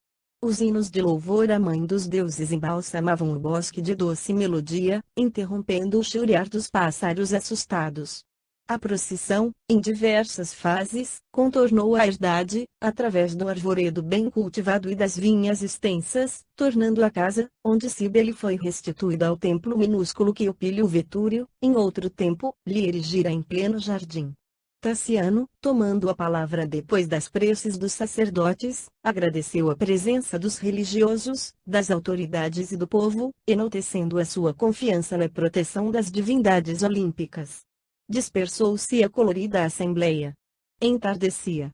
Os hinos de louvor à Mãe dos Deuses embalsamavam o bosque de doce melodia, interrompendo o chilrear dos pássaros assustados. A procissão, em diversas fases, contornou a herdade, através do arvoredo bem cultivado e das vinhas extensas, tornando a casa, onde Cíbele foi restituída ao templo minúsculo que Opílio Vetúrio, em outro tempo, lhe erigira em pleno jardim. Tassiano, tomando a palavra depois das preces dos sacerdotes, agradeceu a presença dos religiosos, das autoridades e do povo, enaltecendo a sua confiança na proteção das divindades olímpicas. Dispersou-se a colorida assembleia. Entardecia.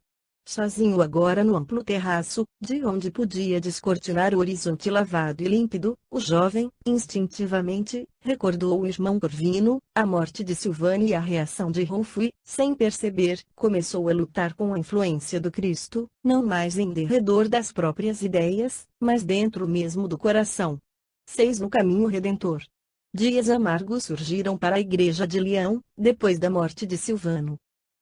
Sozinho agora no amplo terraço, de onde podia descortinar o horizonte lavado e límpido, o jovem, instintivamente, recordou o irmão Corvino, a morte de Silvane e a reação de Rufo e, sem perceber, começou a lutar com a influência do Cristo, não mais em derredor das próprias ideias, mas dentro mesmo do coração. 6 No caminho redentor. Dias amargos surgiram para a igreja de Leão, depois da morte de Silvano.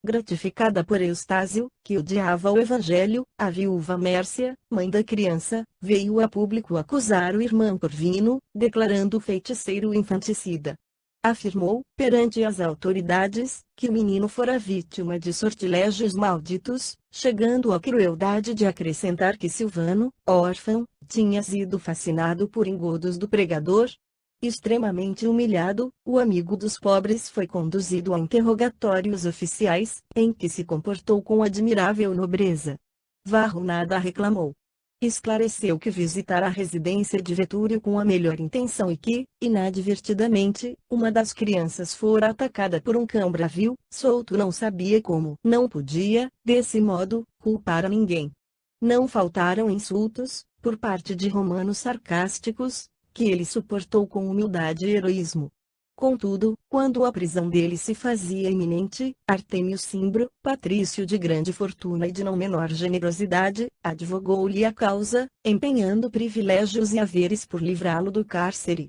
Gratificada por Eustáquio, que odiava o evangelho, a viúva Mércia, mãe da criança, veio a público acusar o irmão Corvino, declarando-o feiticeiro infanticida. Afirmou, perante as autoridades, que o menino fora vítima de sortilégios malditos, chegando à crueldade de acrescentar que Silvano, órfão, tinha sido fascinado por engodos do pregador. Extremamente humilhado, o amigo dos pobres foi conduzido a interrogatórios oficiais, em que se comportou com admirável nobreza. Varro nada reclamou. Esclareceu que visitara a residência de Vetúrio com a melhor intenção e que, inadvertidamente, uma das crianças fora atacada por um cão bravio, solto não sabia como. Não podia, desse modo, culpar a ninguém. Não faltaram insultos, por parte de romanos sarcásticos, que ele suportou com humildade e heroísmo. Contudo, quando a prisão dele se fazia iminente, Artêmio Cimbro, patrício de grande fortuna e de não menor generosidade, advogou-lhe a causa, empenhando privilégios e haveres por livrá-lo do cárcere.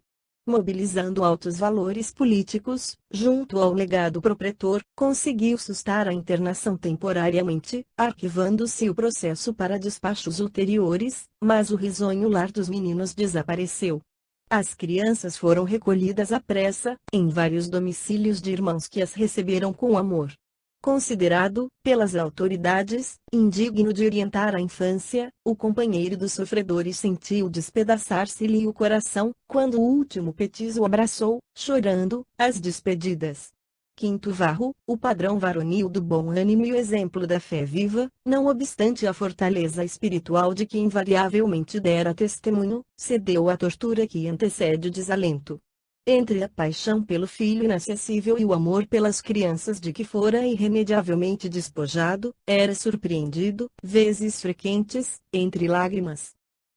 mobilizando altos valores políticos, junto ao legado propretor, conseguiu sustar a internação temporariamente, arquivando-se o processo para despachos ulteriores, mas o risonho lar dos meninos desapareceu. As crianças foram recolhidas à pressa, em vários domicílios de irmãos que as receberam com amor. Considerado, pelas autoridades, indigno de orientar a infância, o companheiro dos sofredores sentiu despedaçar-se-lhe o coração, quando o último petiço o abraçou, chorando, às despedidas. Quinto Varro, o padrão varonil do bom ânimo e o exemplo da fé viva, não obstante a fortaleza espiritual de que invariavelmente dera testemunho, cedeu à tortura que antecede o desalento. Entre a paixão pelo filho inacessível e o amor pelas crianças de que fora irremediavelmente despojado, era surpreendido, vezes frequentes, entre lágrimas.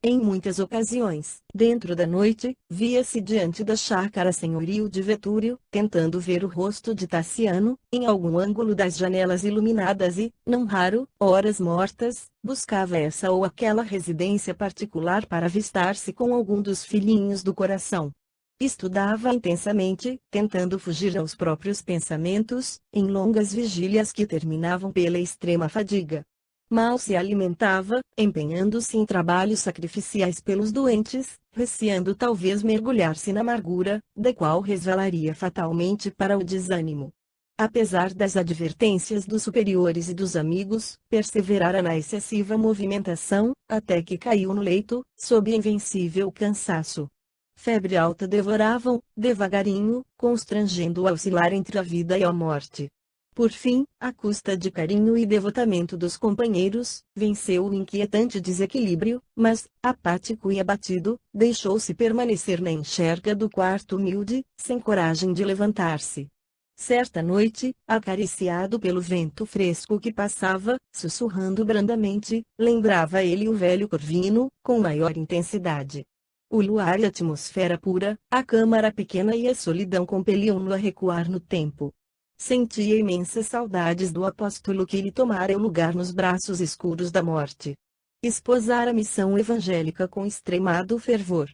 Em muitas ocasiões, dentro da noite, via-se diante da chácara senhoril de Vetúrio, tentando ver o rosto de Tassiano, em algum ângulo das janelas iluminadas e, não raro, horas mortas, buscava essa ou aquela residência particular para avistar-se com algum dos filhinhos do coração. Estudava intensamente, tentando fugir aos próprios pensamentos, em longas vigílias que terminavam pela extrema fadiga. Mal se alimentava, empenhando-se em trabalhos sacrificiais pelos doentes, receando talvez mergulhar-se na amargura, da qual resvalaria fatalmente para o desânimo. Apesar das advertências dos superiores e dos amigos, perseverara na excessiva movimentação, até que caiu no leito, sob invencível cansaço. Febre alta devoravam, devagarinho, constrangendo-o a oscilar entre a vida e a morte. Por fim, à custa de carinho e devotamento dos companheiros, venceu o inquietante desequilíbrio, mas, apático e abatido, deixou-se permanecer na enxerga do quarto humilde, sem coragem de levantar-se. Certa noite, acariciado pelo vento fresco que passava, sussurrando brandamente, lembrava ele o velho Corvino, com maior intensidade. O luar e a atmosfera pura, a câmara pequena e a solidão compeliam-no a recuar no tempo. Sentia imensas saudades do apóstolo que lhe tomara o lugar nos braços escuros da morte. Esposara a missão evangélica com extremado fervor.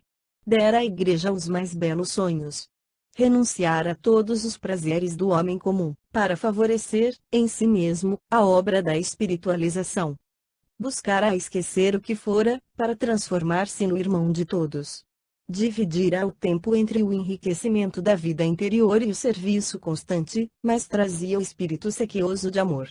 Dera à igreja os mais belos sonhos. Renunciara a todos os prazeres do homem comum, para favorecer, em si mesmo, a obra da espiritualização. Buscara esquecer o que fora, para transformar-se no irmão de todos. Dividira o tempo entre o enriquecimento da vida interior e o serviço constante, mas trazia o espírito sequioso de amor.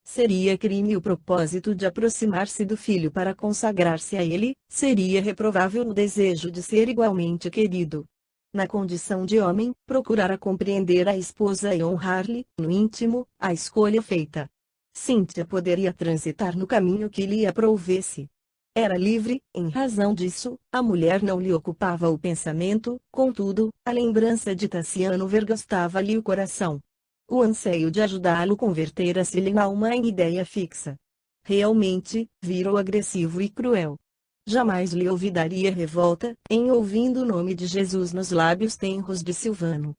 Seria crime o propósito de aproximar-se do filho para consagrar-se a ele, seria reprovável o desejo de ser igualmente querido. Na condição de homem, procurara compreender a esposa e honrar-lhe, no íntimo, a escolha feita. Cíntia poderia transitar no caminho que lhe aprouvesse. Era livre, em razão disso, a mulher não lhe ocupava o pensamento, contudo, a lembrança de Tassiano vergastava-lhe o coração. O anseio de ajudá-lo convertera-se-lhe na alma em ideia fixa. Realmente, vira-o agressivo e cruel. Jamais lhe olvidaria revolta, em ouvindo o nome de Jesus nos lábios tenros de Silvano.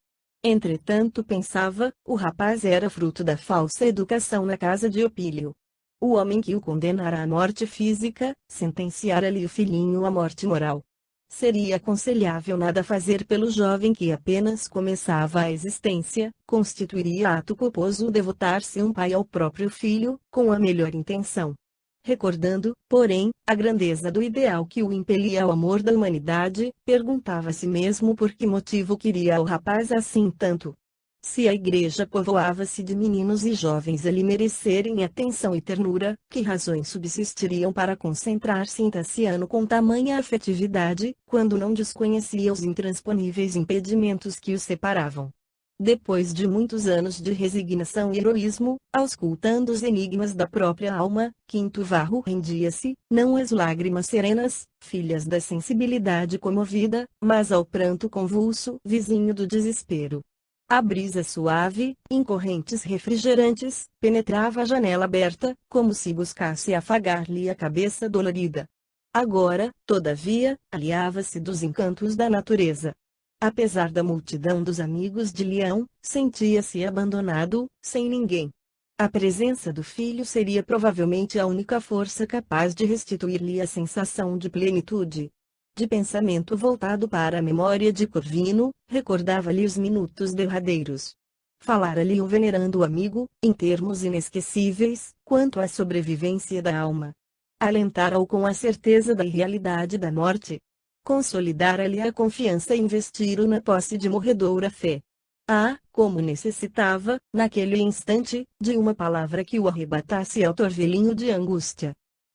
Entretanto pensava, o rapaz era fruto da falsa educação na casa de Opílio. O homem que o condenara à morte física, sentenciara-lhe o filhinho à morte moral. Seria aconselhável nada fazer pelo jovem que apenas começava a existência, constituiria ato culposo devotar-se um pai ao próprio filho, com a melhor intenção. Recordando, porém, a grandeza do ideal que o impelia ao amor da humanidade, perguntava a si mesmo por que motivo queria o rapaz assim tanto. Se a igreja povoava-se de meninos e jovens a lhe merecerem atenção e ternura, que razões subsistiriam para concentrar-se em Tassiano com tamanha afetividade, quando não desconhecia os intransponíveis impedimentos que os separavam? Depois de muitos anos de resignação e heroísmo, auscultando os enigmas da própria alma, Quinto Varro rendia-se, não às lágrimas serenas, filhas da sensibilidade comovida, mas ao pranto convulso, vizinho do desespero. A brisa suave, em correntes refrigerantes, penetrava a janela aberta, como se buscasse afagar-lhe a cabeça dolorida. Agora, todavia, aliava-se dos encantos da natureza. Apesar da multidão dos amigos de Leão, sentia-se abandonado, sem ninguém. A presença do filho seria provavelmente a única força capaz de restituir-lhe a sensação de plenitude. De pensamento voltado para a memória de Corvino, recordava-lhe os minutos derradeiros. Falara-lhe o venerando amigo, em termos inesquecíveis, quanto à sobrevivência da alma. Alentara-o com a certeza da irrealidade da morte. Consolidara-lhe a confiança e investir-o na posse de morredoura fé. Ah, como necessitava, naquele instante, de uma palavra que o arrebatasse ao torvelinho de angústia.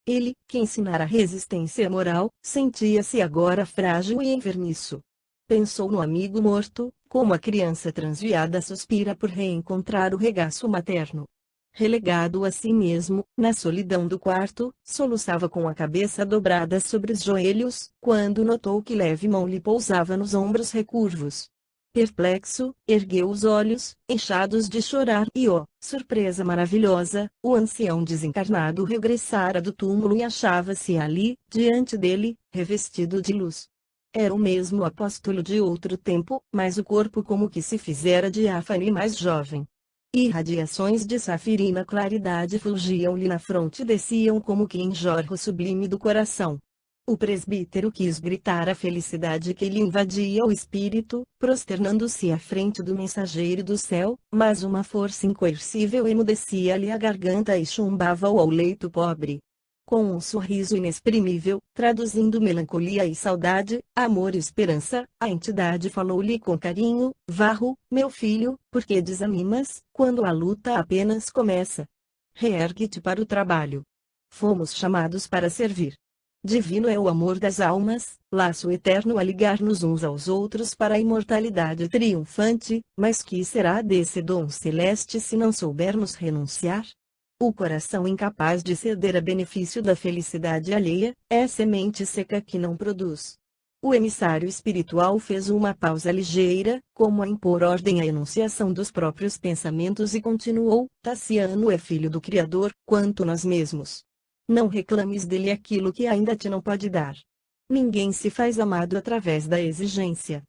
Ele, que ensinara resistência moral, sentia-se agora frágil e enfermiço. Pensou no amigo morto, como a criança transviada suspira por reencontrar o regaço materno. Relegado a si mesmo, na solidão do quarto, soluçava com a cabeça dobrada sobre os joelhos, quando notou que leve mão lhe pousava nos ombros recurvos. Perplexo, ergueu os olhos, inchados de chorar e surpresa maravilhosa, o ancião desencarnado regressara do túmulo e achava-se ali, diante dele, revestido de luz. Era o mesmo apóstolo de outro tempo, mas o corpo como que se fizera diáfano e mais jovem. Irradiações de safirina claridade fulgiam-lhe na fronte e desciam como que em jorro sublime do coração. O presbítero quis gritar a felicidade que lhe invadia o espírito, prosternando-se à frente do mensageiro do céu, mas uma força incoercível emudecia-lhe a garganta e chumbava-o ao leito pobre. Com um sorriso inexprimível, traduzindo melancolia e saudade, amor e esperança, a entidade falou-lhe com carinho: Varro, meu filho, por que desanimas, quando a luta apenas começa? Reergue-te para o trabalho. Fomos chamados para servir. Divino é o amor das almas, laço eterno a ligar-nos uns aos outros para a imortalidade triunfante, mas que será desse dom celeste se não soubermos renunciar? O coração incapaz de ceder a benefício da felicidade alheia, é semente seca que não produz. O emissário espiritual fez uma pausa ligeira, como a impor ordem à enunciação dos próprios pensamentos e continuou: Tassiano é filho do Criador, quanto nós mesmos. Não reclames dele aquilo que ainda te não pode dar. Ninguém se faz amado através da exigência.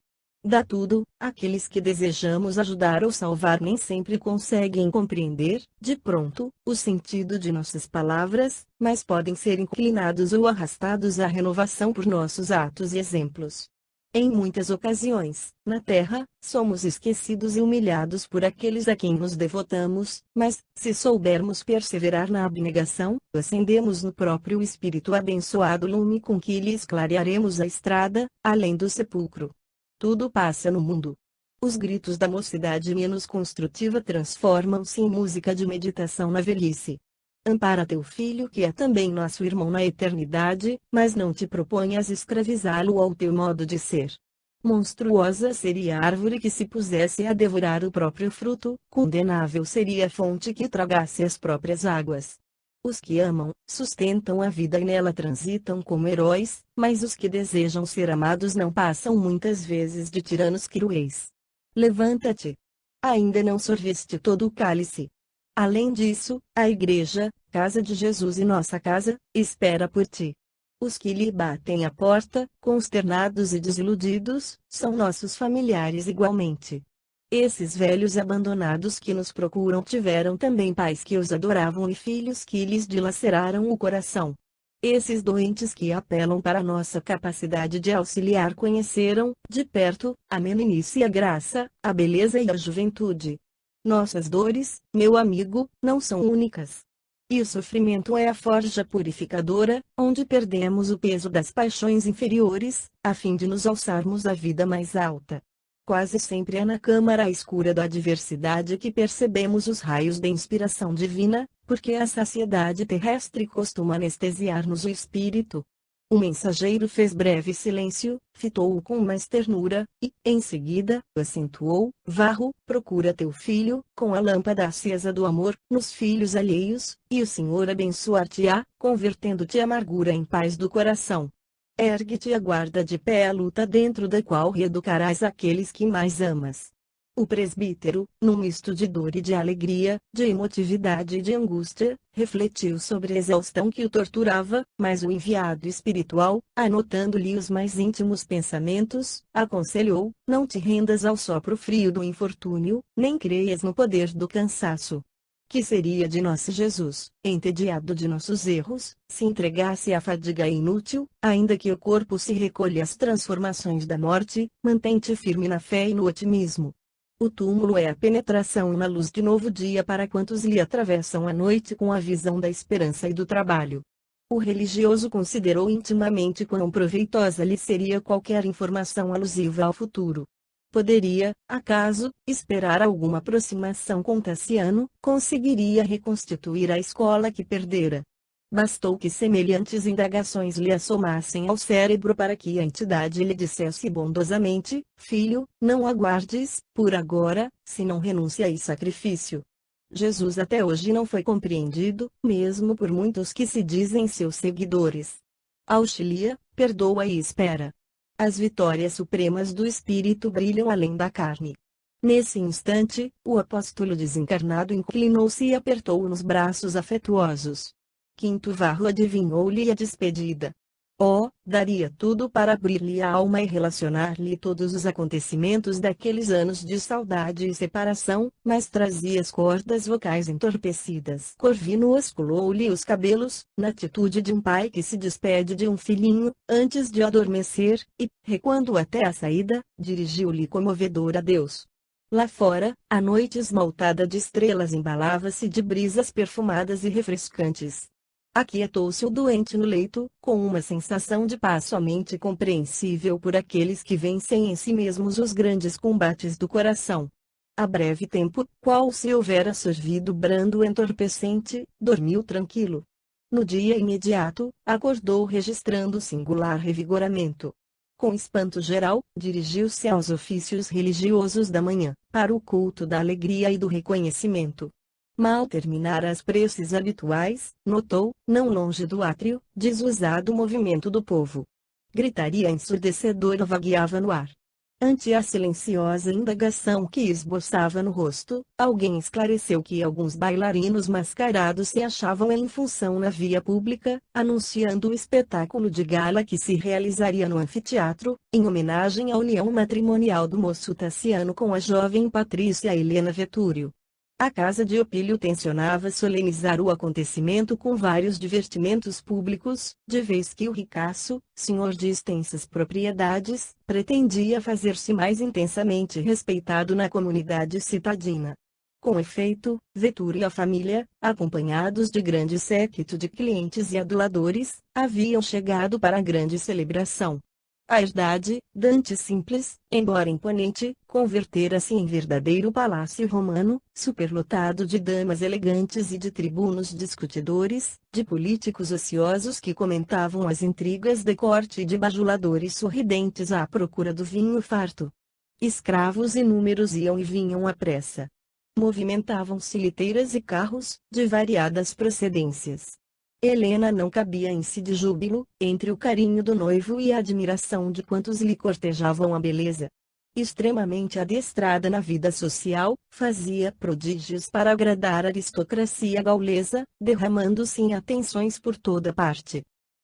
Dá tudo, aqueles que desejamos ajudar ou salvar nem sempre conseguem compreender, de pronto, o sentido de nossas palavras, mas podem ser inclinados ou arrastados à renovação por nossos atos e exemplos. Em muitas ocasiões, na terra, somos esquecidos e humilhados por aqueles a quem nos devotamos, mas, se soubermos perseverar na abnegação, acendemos no próprio Espírito abençoado lume com que lhes clarearemos a estrada, além do sepulcro. Tudo passa no mundo. Os gritos da mocidade menos construtiva transformam-se em música de meditação na velhice. Ampara teu filho que é também nosso irmão na eternidade, mas não te proponhas escravizá-lo ao teu modo de ser. Monstruosa seria a árvore que se pusesse a devorar o próprio fruto, condenável seria a fonte que tragasse as próprias águas. Os que amam, sustentam a vida e nela transitam como heróis, mas os que desejam ser amados não passam muitas vezes de tiranos cruéis. Levanta-te. Ainda não sorveste todo o cálice. Além disso, a Igreja, Casa de Jesus e nossa casa, espera por ti. Os que lhe batem à porta, consternados e desiludidos, são nossos familiares igualmente. Esses velhos abandonados que nos procuram tiveram também pais que os adoravam e filhos que lhes dilaceraram o coração. Esses doentes que apelam para nossa capacidade de auxiliar conheceram, de perto, a meninice e a graça, a beleza e a juventude. Nossas dores, meu amigo, não são únicas. E o sofrimento é a forja purificadora, onde perdemos o peso das paixões inferiores, a fim de nos alçarmos à vida mais alta. Quase sempre é na câmara escura da adversidade que percebemos os raios da inspiração divina, porque a saciedade terrestre costuma anestesiar-nos o espírito. O mensageiro fez breve silêncio, fitou-o com mais ternura, e, em seguida, acentuou: Varro, procura teu filho, com a lâmpada acesa do amor, nos filhos alheios, e o Senhor abençoar-te-á, convertendo-te a amargura em paz do coração. Ergue-te e aguarda de pé a luta dentro da qual reeducarás aqueles que mais amas. O presbítero, num misto de dor e de alegria, de emotividade e de angústia, refletiu sobre a exaustão que o torturava, mas o enviado espiritual, anotando-lhe os mais íntimos pensamentos, aconselhou: não te rendas ao sopro frio do infortúnio, nem creias no poder do cansaço. Que seria de nosso Jesus, entediado de nossos erros, se entregasse à fadiga inútil, ainda que o corpo se recolha às transformações da morte? Mantém-te firme na fé e no otimismo. O túmulo é a penetração na luz de novo dia para quantos lhe atravessam a noite com a visão da esperança e do trabalho. O religioso considerou intimamente quão proveitosa lhe seria qualquer informação alusiva ao futuro. Poderia, acaso, esperar alguma aproximação com Tassiano, conseguiria reconstituir a escola que perdera. Bastou que semelhantes indagações lhe assomassem ao cérebro para que a entidade lhe dissesse bondosamente: filho, não aguardes, por agora, senão renúncia e sacrifício. Jesus até hoje não foi compreendido, mesmo por muitos que se dizem seus seguidores. Auxilia, perdoa e espera. As vitórias supremas do Espírito brilham além da carne. Nesse instante, o apóstolo desencarnado inclinou-se e apertou-o nos braços afetuosos. Quinto Varro adivinhou-lhe a despedida. Oh, daria tudo para abrir-lhe a alma e relacionar-lhe todos os acontecimentos daqueles anos de saudade e separação, mas trazia as cordas vocais entorpecidas. Corvino osculou-lhe os cabelos, na atitude de um pai que se despede de um filhinho, antes de adormecer, e, recuando até a saída, dirigiu-lhe comovedor adeus. Lá fora, a noite esmaltada de estrelas embalava-se de brisas perfumadas e refrescantes. Aquietou-se o doente no leito, com uma sensação de paz somente compreensível por aqueles que vencem em si mesmos os grandes combates do coração. A breve tempo, qual se houvera sorvido brando entorpecente, dormiu tranquilo. No dia imediato, acordou registrando singular revigoramento. Com espanto geral, dirigiu-se aos ofícios religiosos da manhã, para o culto da alegria e do reconhecimento. Mal terminara as preces habituais, notou, não longe do átrio, desusado movimento do povo. Gritaria ensurdecedora vagueava no ar. Ante a silenciosa indagação que esboçava no rosto, alguém esclareceu que alguns bailarinos mascarados se achavam em função na via pública, anunciando o espetáculo de gala que se realizaria no anfiteatro, em homenagem à união matrimonial do moço Tassiano com a jovem Patrícia Helena Vetúrio. A casa de Opílio tencionava solenizar o acontecimento com vários divertimentos públicos, de vez que o ricaço, senhor de extensas propriedades, pretendia fazer-se mais intensamente respeitado na comunidade citadina. Com efeito, Vetúrio e a família, acompanhados de grande séquito de clientes e aduladores, haviam chegado para a grande celebração. A herdade, dantes simples, embora imponente, convertera-se em verdadeiro palácio romano, superlotado de damas elegantes e de tribunos discutidores, de políticos ociosos que comentavam as intrigas da corte e de bajuladores sorridentes à procura do vinho farto. Escravos inúmeros iam e vinham à pressa. Movimentavam-se liteiras e carros, de variadas procedências. Helena não cabia em si de júbilo, entre o carinho do noivo e a admiração de quantos lhe cortejavam a beleza. Extremamente adestrada na vida social, fazia prodígios para agradar a aristocracia gaulesa, derramando-se em atenções por toda parte.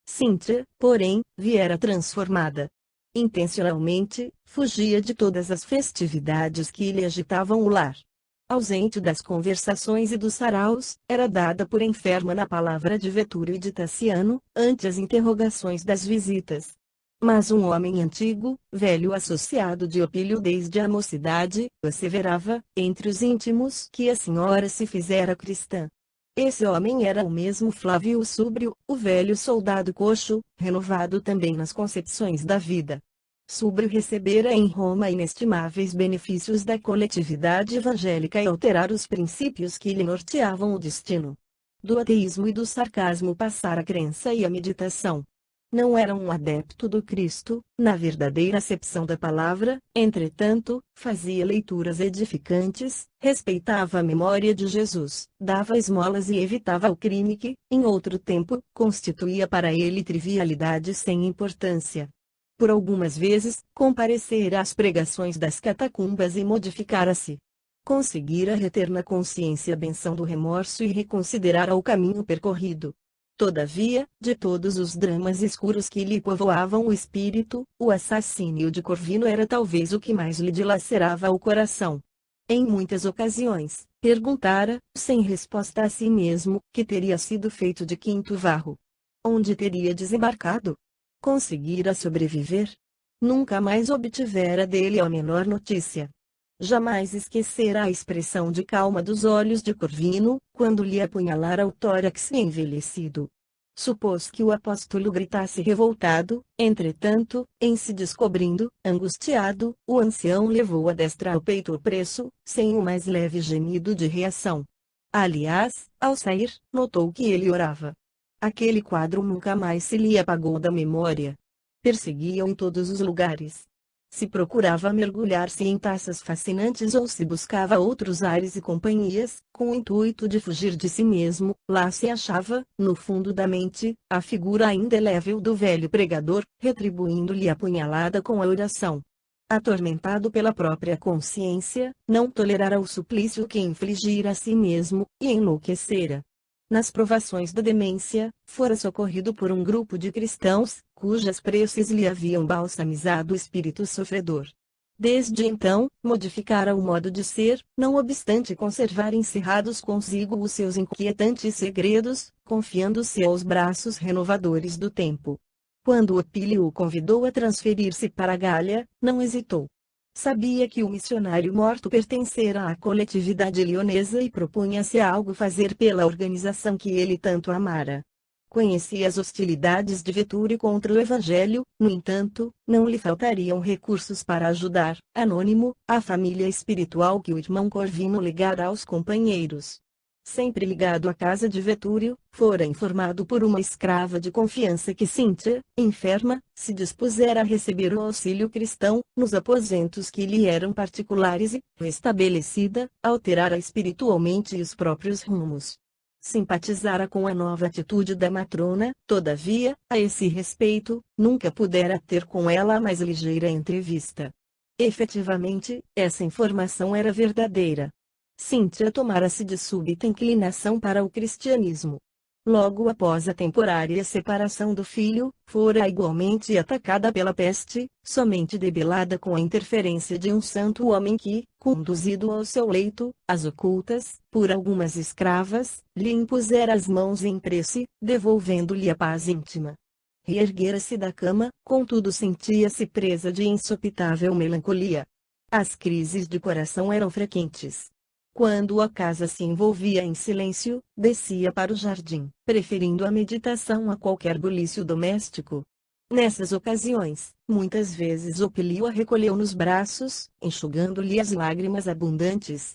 Cíntia, porém, viera transformada. Intencionalmente, fugia de todas as festividades que lhe agitavam o lar. Ausente das conversações e dos saraus, era dada por enferma na palavra de Vetúrio e de Tassiano, ante as interrogações das visitas. Mas um homem antigo, velho associado de Opílio desde a mocidade, asseverava, entre os íntimos, que a senhora se fizera cristã. Esse homem era o mesmo Flávio Súbrio, o velho soldado coxo, renovado também nas concepções da vida. Súbrio recebera em Roma inestimáveis benefícios da coletividade evangélica e alterara os princípios que lhe norteavam o destino. Do ateísmo e do sarcasmo passara a crença e a meditação. Não era um adepto do Cristo, na verdadeira acepção da palavra, entretanto, fazia leituras edificantes, respeitava a memória de Jesus, dava esmolas e evitava o crime que, em outro tempo, constituía para ele trivialidade sem importância. Por algumas vezes, comparecera às pregações das catacumbas e modificara-se. Conseguira reter na consciência a benção do remorso e reconsiderara o caminho percorrido. Todavia, de todos os dramas escuros que lhe povoavam o espírito, o assassínio de Corvino era talvez o que mais lhe dilacerava o coração. Em muitas ocasiões, Perguntara, sem resposta a si mesmo, que teria sido feito de Quinto Varro. Onde teria desembarcado? Conseguira sobreviver? Nunca mais obtivera dele a menor notícia. Jamais esquecera a expressão de calma dos olhos de Corvino, quando lhe apunhalara o tórax envelhecido. Supôs que o apóstolo gritasse revoltado, entretanto, em se descobrindo, angustiado, o ancião levou a destra ao peito opresso, sem o mais leve gemido de reação. Aliás, ao sair, notou que ele orava. Aquele quadro nunca mais se lhe apagou da memória. Perseguia-o em todos os lugares. Se procurava mergulhar-se em taças fascinantes ou se buscava outros ares e companhias, com o intuito de fugir de si mesmo, lá se achava, no fundo da mente, a figura indelével do velho pregador, retribuindo-lhe a punhalada com a oração. Atormentado pela própria consciência, não tolerara o suplício que infligira a si mesmo, e enlouquecera. Nas provações da demência, fora socorrido por um grupo de cristãos, cujas preces lhe haviam balsamizado o espírito sofredor. Desde então, modificara o modo de ser, não obstante conservar encerrados consigo os seus inquietantes segredos, confiando-se aos braços renovadores do tempo. Quando Opílio o convidou a transferir-se para a Gália, não hesitou. Sabia que o missionário morto pertencera à coletividade leonesa e propunha-se a algo fazer pela organização que ele tanto amara. Conhecia as hostilidades de Vetúrio contra o Evangelho, no entanto, não lhe faltariam recursos para ajudar, anônimo, a família espiritual que o irmão Corvino legara aos companheiros. Sempre ligado à casa de Vetúrio, fora informado por uma escrava de confiança que Cíntia, enferma, se dispusera a receber o auxílio cristão, nos aposentos que lhe eram particulares e, restabelecida, alterara espiritualmente os próprios rumos. Simpatizara com a nova atitude da matrona, todavia, a esse respeito, nunca pudera ter com ela a mais ligeira entrevista. Efetivamente, essa informação era verdadeira. Cíntia tomara-se de súbita inclinação para o cristianismo. Logo após a temporária separação do filho, fora igualmente atacada pela peste, somente debelada com a interferência de um santo homem que, conduzido ao seu leito, às ocultas, por algumas escravas, lhe impusera as mãos em prece, devolvendo-lhe a paz íntima. Reerguera-se da cama, contudo sentia-se presa de insopitável melancolia. As crises de coração eram frequentes. Quando a casa se envolvia em silêncio, descia para o jardim, preferindo a meditação a qualquer bulício doméstico. Nessas ocasiões, muitas vezes Opílio a recolheu nos braços, enxugando-lhe as lágrimas abundantes.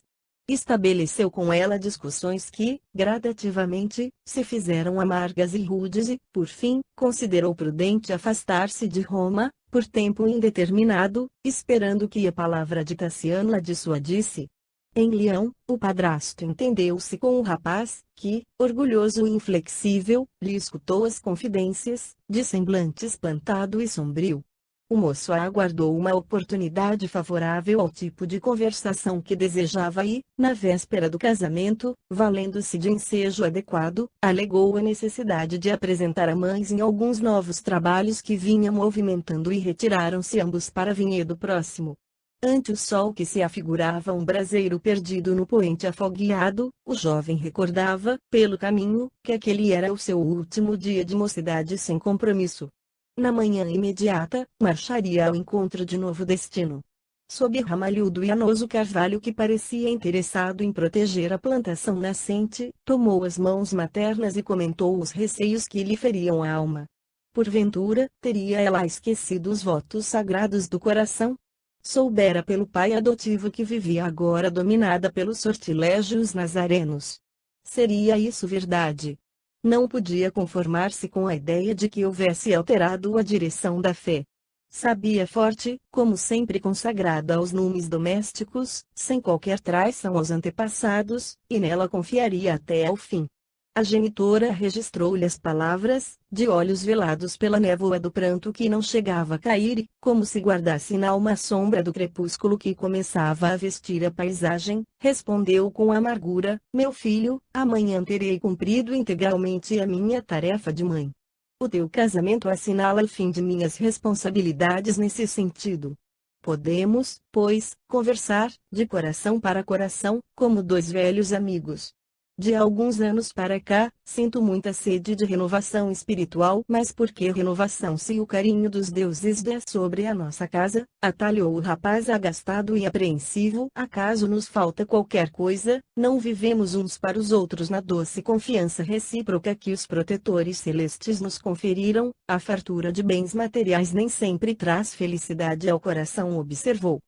Estabeleceu com ela discussões que, gradativamente, se fizeram amargas e rudes e, por fim, considerou prudente afastar-se de Roma, por tempo indeterminado, esperando que a palavra de Tassiano a dissuadisse. Em Leão, o padrasto entendeu-se com o rapaz, que, orgulhoso e inflexível, lhe escutou as confidências, de semblante espantado e sombrio. O moço aguardou uma oportunidade favorável ao tipo de conversação que desejava e, na véspera do casamento, valendo-se de ensejo adequado, alegou a necessidade de apresentar a mães em alguns novos trabalhos que vinha movimentando e retiraram-se ambos para vinhedo próximo. Ante o sol que se afigurava um braseiro perdido no poente afogueado, o jovem recordava, pelo caminho, que aquele era o seu último dia de mocidade sem compromisso. Na manhã imediata, marcharia ao encontro de novo destino. Sob o ramalhudo e anoso carvalho que parecia interessado em proteger a plantação nascente, tomou as mãos maternas e comentou os receios que lhe feriam a alma. Porventura, teria ela esquecido os votos sagrados do coração? Soubera pelo pai adotivo que vivia agora dominada pelos sortilégios nazarenos. Seria isso verdade? Não podia conformar-se com a ideia de que houvesse alterado a direção da fé. Sabia forte, como sempre consagrada aos numes domésticos, sem qualquer traição aos antepassados, e nela confiaria até ao fim. A genitora registrou-lhe as palavras, de olhos velados pela névoa do pranto que não chegava a cair e, como se guardasse n'alma a sombra do crepúsculo que começava a vestir a paisagem, respondeu com amargura: meu filho, amanhã terei cumprido integralmente a minha tarefa de mãe. O teu casamento assinala o fim de minhas responsabilidades nesse sentido. Podemos, pois, conversar, de coração para coração, como dois velhos amigos. De alguns anos para cá, sinto muita sede de renovação espiritual. Mas por que renovação se o carinho dos deuses desce sobre a nossa casa? Atalhou o rapaz agastado e apreensivo. Acaso nos falta qualquer coisa? Não vivemos uns para os outros na doce confiança recíproca que os protetores celestes nos conferiram? A fartura de bens materiais nem sempre traz felicidade ao coração, observou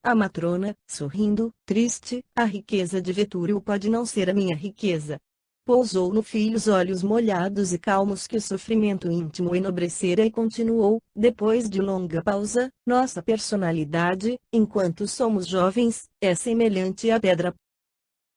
a matrona, sorrindo, triste. A riqueza de Vetúrio pode não ser a minha riqueza. Pousou no filho os olhos molhados e calmos que o sofrimento íntimo enobrecera e continuou, depois de longa pausa: nossa personalidade, enquanto somos jovens, é semelhante à pedra